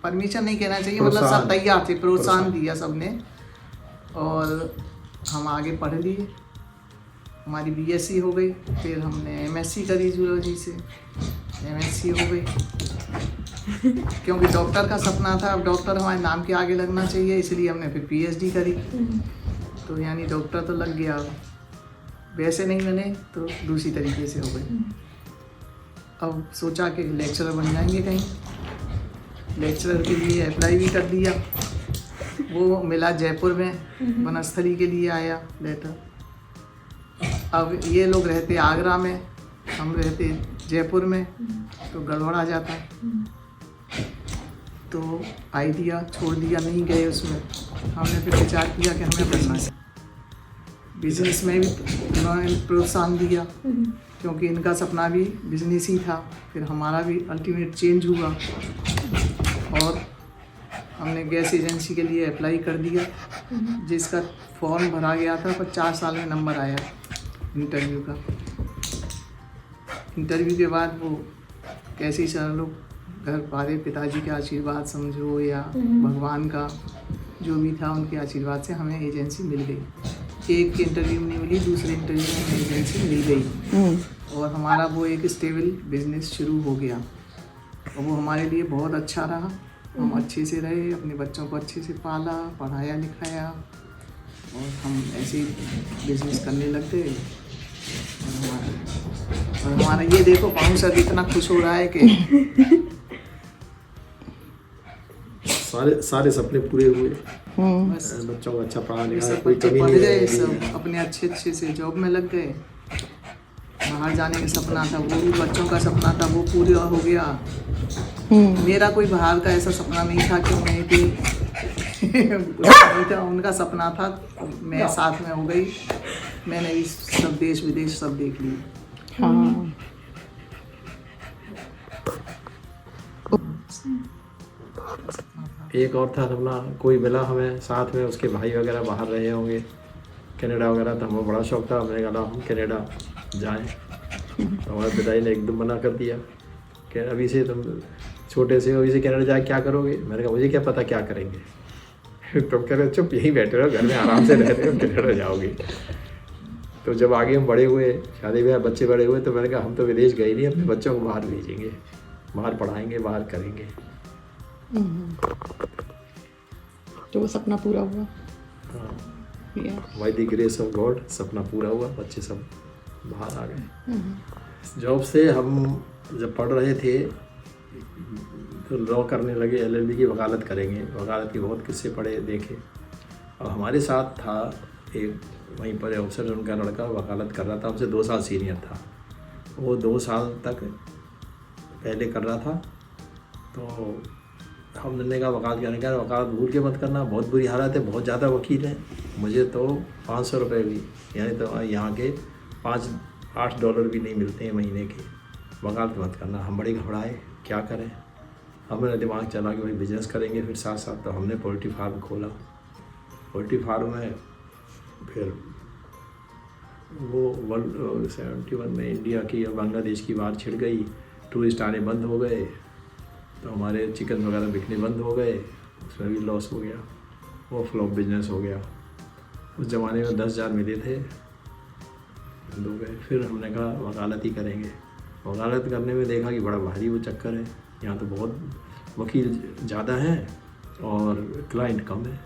परमिशन नहीं कहना चाहिए, मतलब सब तैयार थे, प्रोत्साहन दिया सबने, और हम आगे पढ़ लिए। हमारी बीएससी हो गई, फिर हमने एमएससी करी जूलॉजी से, एमएससी हो गई। क्योंकि डॉक्टर का सपना था, अब डॉक्टर हमारे नाम के आगे लगना चाहिए, इसलिए हमने फिर पीएचडी करी। तो यानी डॉक्टर तो लग गया, वैसे नहीं बने तो दूसरी तरीके से हो गई। अब सोचा कि लेक्चरर बन जाएंगे कहीं, लेक्चरर के लिए अप्लाई भी कर दिया। वो मिला जयपुर में, वनस्थली के लिए आया लेटर। अब ये लोग रहते आगरा में, हम रहते जयपुर में, तो गड़बड़ा जाता। तो आइडिया छोड़ दिया, नहीं गए उसमें। हमने फिर विचार किया कि हमें बनना है। बिजनेस में भी उन्होंने प्रोत्साहन दिया, क्योंकि इनका सपना भी बिजनेस ही था। फिर हमारा भी अल्टीमेट चेंज हुआ, और हमने गैस एजेंसी के लिए अप्लाई कर दिया, जिसका फॉर्म भरा गया था, पर 4 साल में नंबर आया इंटरव्यू का। इंटरव्यू के बाद वो कैसे ही सर लोग घर पारे, पिताजी के आशीर्वाद समझो या भगवान का जो भी था, उनके आशीर्वाद से हमें एजेंसी मिल गई। एक इंटरव्यू में नहीं मिली, दूसरे इंटरव्यू में हमें एजेंसी मिल गई, और हमारा वो एक स्टेबल बिजनेस शुरू हो गया। और वो हमारे लिए बहुत अच्छा रहा। हम अच्छे से रहे, अपने बच्चों को अच्छे से पाला, पढ़ाया लिखाया, और हम ऐसे ही बिजनेस करने लग गए। और हमारा ये देखो, पाऊँ सर इतना खुश हो रहा है कि सारे सपने पूरे हुए। बस बच्चों को अच्छा पढ़ा लिखा, सब कोई बच्चे कमी पढ़ नहीं गए, रही। सब अपने अच्छे से जॉब में लग गए। बाहर जाने का सपना था, वो भी बच्चों का सपना था, वो पूरा हो गया। मेरा कोई बाहर का ऐसा सपना नहीं था कि मैं भी नहीं था, उनका सपना था, मैं साथ में हो गई। मैंने भी सब देश विदेश सब देख लिया। हाँ। एक और था सपना, कोई मिला हमें साथ में, उसके भाई वगैरह बाहर रहे होंगे, कनाडा वगैरह, तो हमें बड़ा शौक था। हमने कहा हम कनाडा जाएं, तो हमारे पिताजी ने एकदम मना कर दिया कि अभी से तुम छोटे से हो, अभी से कनाडा जाके क्या करोगे। मैंने कहा मुझे क्या पता क्या करेंगे। तुम कह रहे चुप यहीं बैठे रहो, घर में आराम से रहते हो, कनाडा जाओगे। तो जब आगे हम बड़े हुए, शादी ब्याह, बच्चे बड़े हुए, तो मैंने कहा हम तो विदेश गए नहीं, अपने बच्चों को बाहर भेजेंगे। बाहर पढ़ाएंगे, बाहर करेंगे। तो वो सपना पूरा हुआ। हाँ, या by the grace of God सपना पूरा हुआ, बच्चे सब बाहर आ गए। जॉब से हम जब पढ़ रहे थे तो लॉ करने लगे, LLB की वकालत करेंगे, वकालत की बहुत किस्से पढ़े देखे। और हमारे साथ था एक वहीं पर ऑफिसर, उनका लड़का वकालत कर रहा था, हमसे 2 साल सीनियर था। वो 2 साल तक पहले कर रहा था। तो हमने कहा वकालत करने का, वकालत भूल के मत करना, बहुत बुरी हालत है, बहुत ज़्यादा वकील हैं, मुझे तो 500 रुपये भी, यानी तो यहाँ के $5-8 भी नहीं मिलते हैं महीने के, वकालत मत करना। हम बड़े घबराए, क्या करें। हमारा दिमाग चला कि भाई बिजनेस करेंगे फिर साथ साथ। तो हमने पोल्ट्री फार्म खोला। पोल्ट्री फार्म में फिर वो 71 में इंडिया की और बांग्लादेश की वार छिड़ गई, टूरिस्ट आने बंद हो गए, तो हमारे चिकन वगैरह बिकने बंद हो गए, उसमें भी लॉस हो गया, वो फ्लॉप बिजनेस हो गया। उस ज़माने में 10,000 मिले थे, बंद हो गए। फिर हमने कहा वकालत ही करेंगे। वकालत करने में देखा कि बड़ा भारी वो चक्कर है, यहाँ तो बहुत वकील ज़्यादा हैं और क्लाइंट कम है,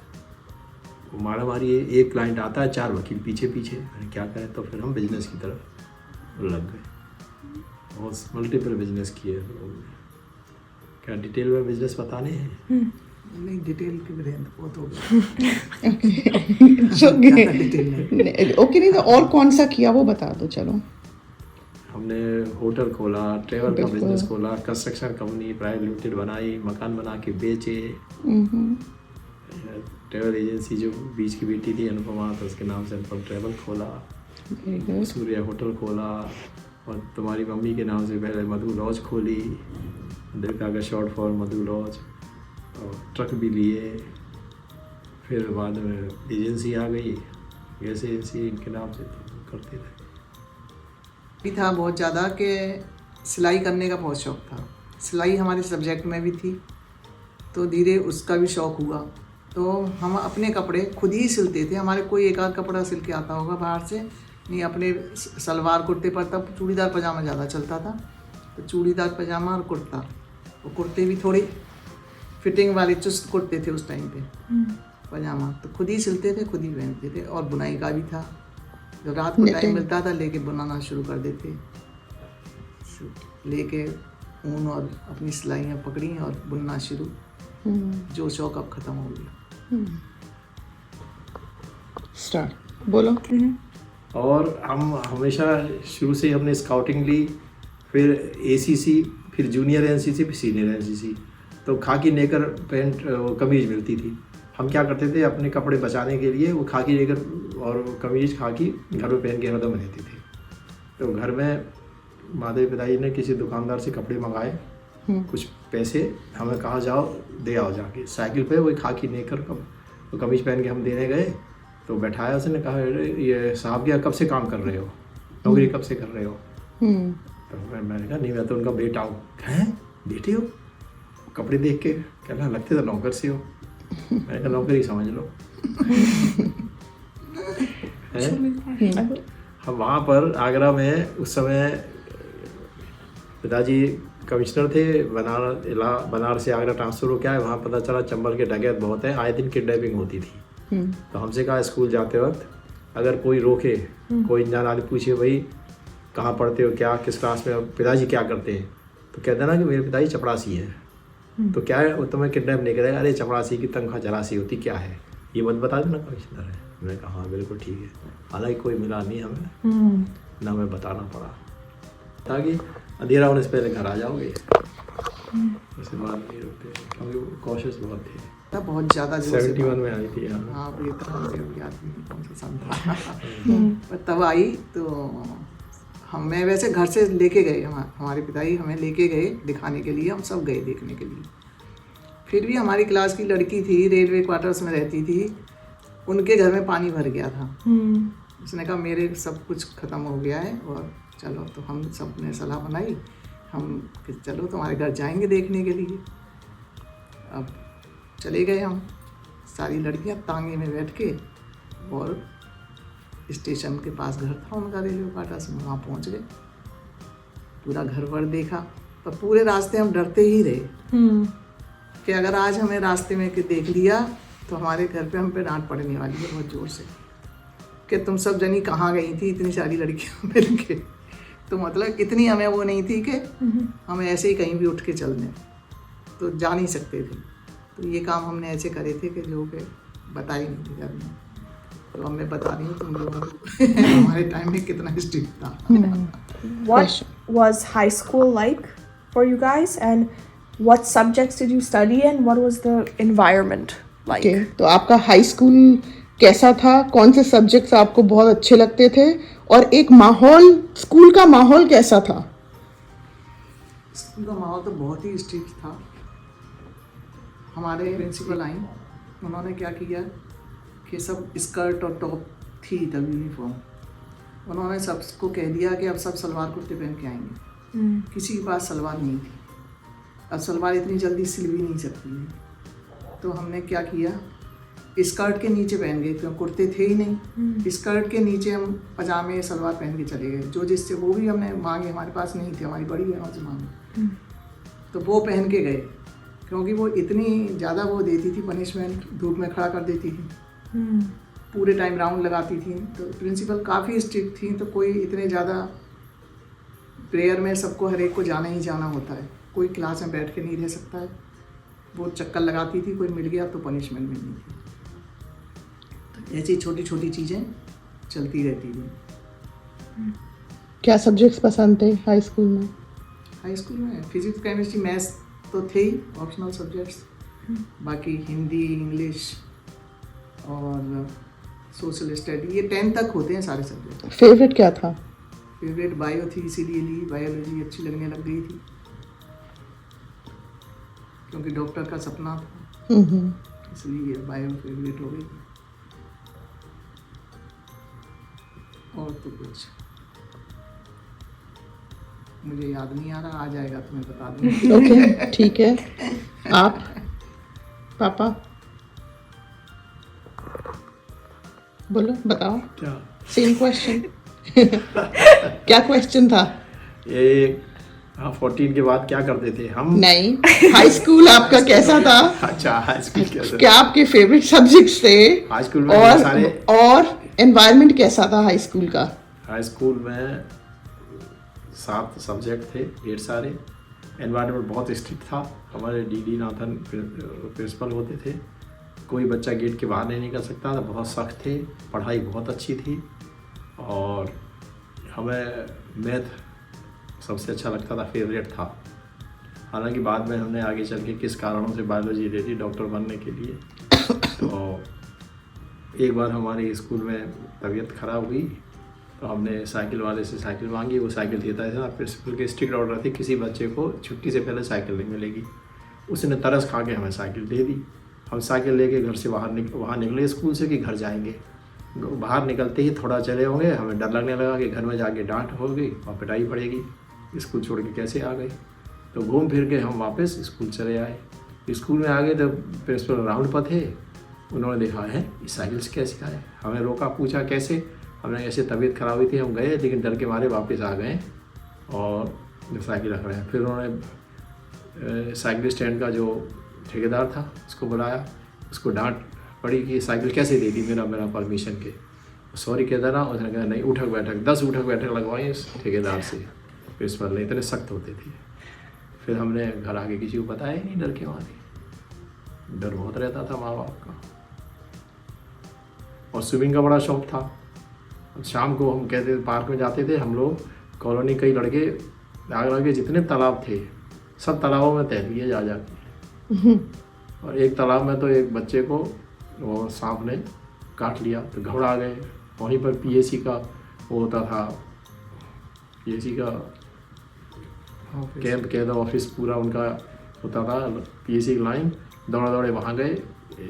मारा मारी है, एक क्लाइंट आता है 4 वकील पीछे पीछे, क्या करें। तो फिर हम बिजनेस की तरफ लग गए, बहुत मल्टीपल बिजनेस किए हम लोगों ने। क्या डिटेल में बिजनेस बताने हैं? नहीं, डिटेल की ब्रेन बहुत हो गया। ज़्यादा डिटेल नहीं। ओके, नहीं तो और कौन सा किया वो बता दो। चलो, हमने होटल खोला, ट्रेवल का बिल्कुल। बिजनेस खोला, कंस्ट्रक्शन कंपनी प्राइवेट लिमिटेड बनाई, मकान बना के बेचे। ट्रेवल एजेंसी जो बीच की बेटी थी अनुपमा, तो उसके नाम से अनुपम ट्रेवल खोला। Very good. सूर्य होटल खोला, और तुम्हारी मम्मी के नाम से पहले मधु लॉज खोली, दीर्घा का शॉर्ट फॉर मधु लॉज, और ट्रक भी लिए। फिर बाद में एजेंसी आ गई, गैस एजेंसी, इनके नाम से तो करते रहे। भी था बहुत ज़्यादा कि सिलाई करने का बहुत शौक़ था। सिलाई हमारे सब्जेक्ट में भी थी, तो धीरे उसका भी शौक़ हुआ। तो हम अपने कपड़े खुद ही सिलते थे। हमारे कोई एक आध कपड़ा सिल के आता होगा बाहर से, नहीं अपने सलवार कुर्ते पर, तब चूड़ीदार पजामा ज़्यादा चलता था, तो चूड़ीदार पजामा और कुर्ता, वो कुर्ते भी थोड़े फिटिंग वाले चुस्त कुर्ते थे उस टाइम पे, पजामा तो खुद ही सिलते थे, खुद ही पहनते थे। और बुनाई का भी था, जब रात को टाइम मिलता था लेके बनाना शुरू कर देते, लेके ऊन और अपनी सिलाइयाँ पकड़ी और बुनना शुरू। जो शौक अब ख़त्म हो गया। स्टार्ट बोलो। और हम हमेशा शुरू से हमने स्काउटिंग ली, फिर ACC, फिर जूनियर NCC, फिर सीनियर NCC। तो खाकी नेकर पैंट कमीज मिलती थी। हम क्या करते थे, अपने कपड़े बचाने के लिए वो खाकी नेकर और कमीज खाकी घर में पहन के हरदम रहती थी। तो घर में माधवी पिताजी ने किसी दुकानदार से कपड़े मंगाए, कुछ पैसे हमें कहा जाओ दे आओ जाके, साइकिल पे वही खाकी नेकर वो कमीज पहन के हम देने गए। तो बैठाया, उसने कहा ये साहब क्या कब से काम कर रहे हो, नौकरी कब से कर रहे हो? तो मैंने कहा नहीं, मैं तो उनका बेटा हूँ। हैं बेटे हो? कपड़े देख के कहना लगते तो नौकर से हो। मैंने कहा नौकर ही समझ लो। हम वहाँ पर आगरा में उस समय पिताजी कमिश्नर थे, बनारस से आगरा ट्रांसफ़र हो गया है। वहाँ पता चला चंबल के डकैत बहुत हैं, आए दिन किडनैपिंग होती थी। तो हमसे कहा स्कूल जाते वक्त अगर कोई रोके, कोई अनजान आदमी पूछे भाई कहाँ पढ़ते हो, क्या किस क्लास में, पिताजी क्या करते हैं, तो कहते ना कि मेरे पिताजी चपरासी हैं। तो क्या है वो तुम्हें किडनैप नहीं करेगा, अरे चपरासी की तनख्वाह चरासी होती, क्या है ये मत बता देना कमिश्नर है। मैंने कहा हाँ बिल्कुल ठीक है। हालांकि कोई मिला नहीं हमें, ना हमें बताना पड़ा, ताकि अंधेरा होने से पहले घर आ जाओगे, उसके बाद नहीं रुकते, क्योंकि वो कॉशियस बहुत थे। तब बहुत ज़्यादा 71 में आई थी। हाँ, ये तो मुझे याद नहीं कौन सा सन था। पर तब आई तो मैं वैसे घर से लेके गए, हमारे पिताजी हमें लेके गए दिखाने के लिए, हम सब गए देखने के लिए। फिर भी हमारी क्लास की लड़की थी, रेलवे क्वार्टर्स में रहती थी, उनके घर में पानी भर गया था। उसने कहा मेरे सब कुछ ख़त्म हो गया है और चलो, तो हम सब ने सलाह बनाई, हम कि चलो तुम्हारे घर जाएंगे देखने के लिए। अब चले गए हम, सारी लड़कियां तांगे में बैठ के, और स्टेशन के पास घर था उनका रेलवे क्वार्टर्स में, वहाँ पहुँच गए। पूरा घर वर देखा, पर पूरे रास्ते हम डरते ही रहे कि अगर आज हमें रास्ते में कि देख लिया तो हमारे घर पे हम पे डांट पड़ने वाली है बहुत ज़ोर से कि तुम सब जनी कहाँ गई थी इतनी सारी लड़कियां मिल के। तो मतलब इतनी हमें वो नहीं थी कि हम ऐसे ही कहीं भी उठ के चल दें, तो जा नहीं सकते थे। तो ये काम हमने ऐसे करे थे कि जो कि बता ही नहीं थे घर में। तो अब मैं बता रही हूँ तुम लोगों को हमारे टाइम में कितना स्ट्रिक्ट था। What was high school like for you guys, and what subjects did you study, and what was the environment like? Okay, तो आपका हाई स्कूल कैसा था? कौन से सब्जेक्ट्स आपको बहुत अच्छे लगते थे? और एक माहौल, स्कूल का माहौल कैसा था? स्कूल का माहौल तो बहुत ही स्ट्रिक्ट था। हमारे प्रिंसिपल आई, उन्होंने क्या किया कि सब स्कर्ट और टॉप थी तब यूनिफॉर्म, उन्होंने सबको कह दिया कि अब सब सलवार कुर्ते पहन के आएंगे। किसी के पास सलवार नहीं थी। अब सलवार इतनी जल्दी सिल भी नहीं सकती है, तो हमने क्या किया, स्कर्ट के नीचे पहन गए क्योंकि कुर्ते थे ही नहीं। स्कर्ट के नीचे हम पजामे सलवार पहन के चले गए, जो जिससे वो भी हमने मांगे, हमारे पास नहीं थे, हमारी बड़ी बहनों से मांगे, तो वो पहन के गए क्योंकि वो इतनी ज़्यादा वो देती थी पनिशमेंट, धूप में खड़ा कर देती थी, पूरे टाइम राउंड लगाती थी। तो प्रिंसिपल काफ़ी स्ट्रिक्ट थी, तो कोई इतने ज़्यादा प्रेयर में सबको हर एक को जाना ही जाना होता है, कोई क्लास में बैठ के नहीं रह सकता है। वो चक्कर लगाती थी, कोई मिल गया तो पनिशमेंट मिलनी थी। तो ऐसी छोटी छोटी चीज़ें चलती रहती थी। क्या सब्जेक्ट्स पसंद थे हाई स्कूल में? हाई स्कूल में फिजिक्स केमिस्ट्री मैथ्स तो थे ही ऑप्शनल सब्जेक्ट्स, बाकी हिंदी इंग्लिश और सोशल स्टडी ये 10 तक होते हैं सारे सब्जेक्ट। फेवरेट क्या था? फेवरेट बायो थी, इसीलिए ली। बायोलॉजी अच्छी लगने लग गई थी क्योंकि डॉक्टर का सपना था, इसलिए बायो फेवरेट हो गई। और तो कुछ मुझे याद नहीं आ रहा, आ जाएगा तो मैं बता दूँगी। ओके, ठीक है। आप पापा बोलो, बताओ। क्या सेम क्वेश्चन। क्या क्वेश्चन था? ये 14 के बाद क्या करते थे हम? नहीं, हाई स्कूल आपका कैसा था? अच्छा, हाई स्कूल कैसा? क्या आपके फेवरेट सब्जेक्ट्स थे? हाई स्कूल में बहुत सारे। और एनवायरनमेंट कैसा था हाई स्कूल का? हाई स्कूल में 7 सब्जेक्ट थे, ढेर सारे। एनवायरनमेंट बहुत स्ट्रिक्ट था। हमारे डीडी नाथन प्रिंसिपल होते थे, कोई बच्चा गेट के बाहर नहीं निकल सकता था, बहुत सख्त थे। पढ़ाई बहुत अच्छी थी और हमें मैथ सबसे अच्छा लगता था, फेवरेट था। हालांकि बाद में हमने आगे चल के किस कारणों से बायोलॉजी ले ली डॉक्टर बनने के लिए। तो एक बार हमारे स्कूल में तबीयत खराब हुई तो हमने साइकिल वाले से साइकिल मांगी, वो साइकिल देता था। प्रिंसिपल के स्ट्रिक्ट ऑर्डर थे किसी बच्चे को छुट्टी से पहले साइकिल नहीं मिलेगी। उसने तरस खा के हमें साइकिल दे दी। हम साइकिल लेके घर से वहाँ निकले स्कूल से कि घर जाएंगे। बाहर निकलते ही थोड़ा चले होंगे, हमें डर लगने लगा कि घर में जाके डांट होगी और पिटाई पड़ेगी। स्कूल छोड़ के कैसे आ गए, तो घूम फिर के हम वापस स्कूल चले आए। स्कूल में आ गए तो प्रिंसिपल राउंड पर थे, उन्होंने देखा है इस साइकिल से कैसे आए। हमें रोका, पूछा कैसे, हमने ऐसे तबीयत खराब हुई थी, हम गए लेकिन डर के मारे वापस आ गए और साइकिल रख रहे हैं। फिर उन्होंने साइकिल स्टैंड का जो ठेकेदार था उसको बुलाया, उसको डांट पड़ी कि साइकिल कैसे दे दी मेरा परमिशन के। सॉरी कहता रहा, उसने कहा नहीं, उठक बैठक 10 उठक बैठक लगवाई इस ठेकेदार से। प्रिंसिपल ने इतने सख्त होते थे। फिर हमने घर आके किसी को बताया ही नहीं, डर के मारे। डर बहुत रहता था माँ बाप का। और स्विमिंग का बड़ा शौक था। शाम को हम कहते पार्क में जाते थे हम लोग, कॉलोनी कई लड़के आगरा के जितने तालाब थे सब तालाबों में तैर लिए जा जाके। और एक तालाब में तो एक बच्चे को वो सांप ने काट लिया तो घबरा गए। वहीं पर पीएसी का वो होता था, पीएसी का कैंप कहता ऑफिस पूरा उनका होता था, पीएसी की लाइन। दौड़े वहाँ गए,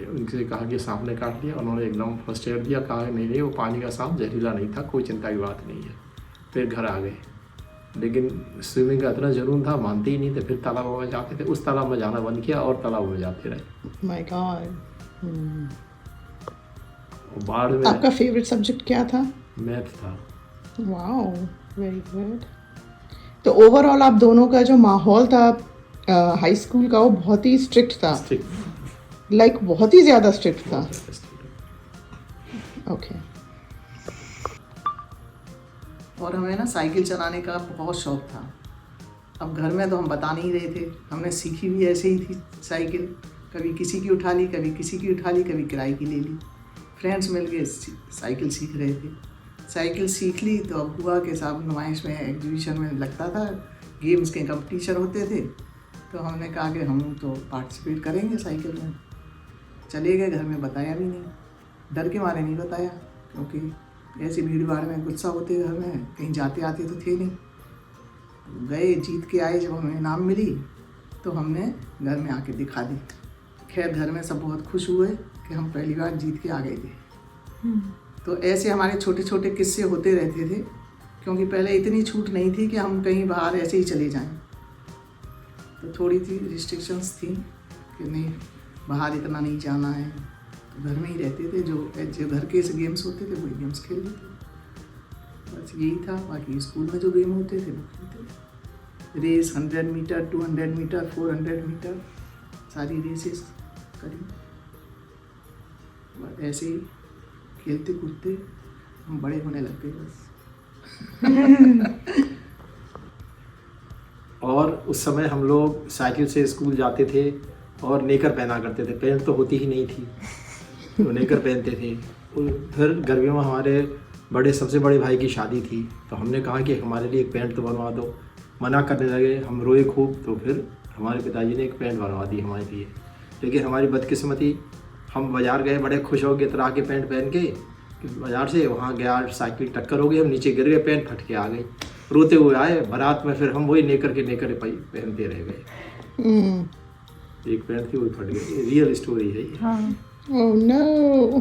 उनसे कहा कि सांप ने काट लिया। उन्होंने एकदम फर्स्ट एड दिया, कहा नहीं वो पानी का सांप, जहरीला नहीं था, कोई चिंता की बात नहीं है। फिर घर आ गए, लेकिन स्विमिंग का इतना जुनून था, मानते ही नहीं थे। फिर तालाब में जाते थे, उस तालाब में जाना बंद किया और तालाब में जाते रहे। My God. बाढ़ में आपका फेवरेट सब्जेक्ट क्या था? मैथ था। Wow, very good. तो ओवरऑल आप दोनों का जो माहौल था हाई स्कूल का वो बहुत ही स्ट्रिक्ट था, स्ट्रिक्ट लाइक बहुत ही ज़्यादा स्ट्रिक्ट था। ओके। और हमें ना साइकिल चलाने का बहुत शौक था। अब घर में तो हम बता नहीं रहे थे, हमने सीखी भी ऐसे ही थी साइकिल, कभी किसी की उठा ली, कभी किसी की उठा ली, कभी किराए की ले ली। फ्रेंड्स मिल के साइकिल सीख रहे थे। साइकिल सीख ली तो अब हुआ कि साहब नुमाइश में, एग्जीबिशन में लगता था, गेम्स के कंपटीशन होते थे, तो हमने कहा कि हम तो पार्टिसिपेट करेंगे साइकिल में। चले गए, घर में बताया भी नहीं, डर के मारे नहीं बताया, क्योंकि ऐसी भीड़ भाड़ में गुस्सा होते घर में, कहीं जाते आते तो थे नहीं। गए, जीत के आए, जब हमें इनाम मिली तो हमने घर में आके दिखा दी। खैर घर में सब बहुत खुश हुए कि हम पहली बार जीत के आ गए थे। तो ऐसे हमारे छोटे छोटे किस्से होते रहते थे, क्योंकि पहले इतनी छूट नहीं थी कि हम कहीं बाहर ऐसे ही चले जाएं। तो थोड़ी सी रिस्ट्रिक्शंस थी कि नहीं, बाहर इतना नहीं जाना है, तो घर में ही रहते थे। जो घर के गेम्स होते थे वही गेम्स खेलते थे, बस यही था। बाकी स्कूल में जो गेम होते थे वो खेलते थे। रेस 100 मीटर, 200 मीटर, 400 मीटर, सारी रेसेस करी। बस ऐसे ही खेलते कूदते हम बड़े होने लग गए बस। और उस समय हम लोग साइकिल से स्कूल जाते थे और नेकर पहना करते थे, पैंट तो होती ही नहीं थी, तो नेकर पहनते थे। फिर गर्मियों में हमारे सबसे बड़े भाई की शादी थी, तो हमने कहा कि हमारे लिए एक पैंट तो बनवा दो। मना करने लगे, हम रोए खूब, तो फिर हमारे पिताजी ने एक पैंट बनवा दी हमारे लिए। लेकिन हमारी बदकिस्मती, हम बाज़ार गए बड़े खुश हो गए तरह के पैंट पहन के, बाज़ार से वहाँ गया, साइकिल टक्कर हो गई, हम नीचे गिर गए, पैंट फट के आ गई, रोते हुए आए बारात में। फिर हम वही नेकर पहनते रह गए। एक पैंट थी वही फट गई। रियल स्टोरी है ये। Oh no.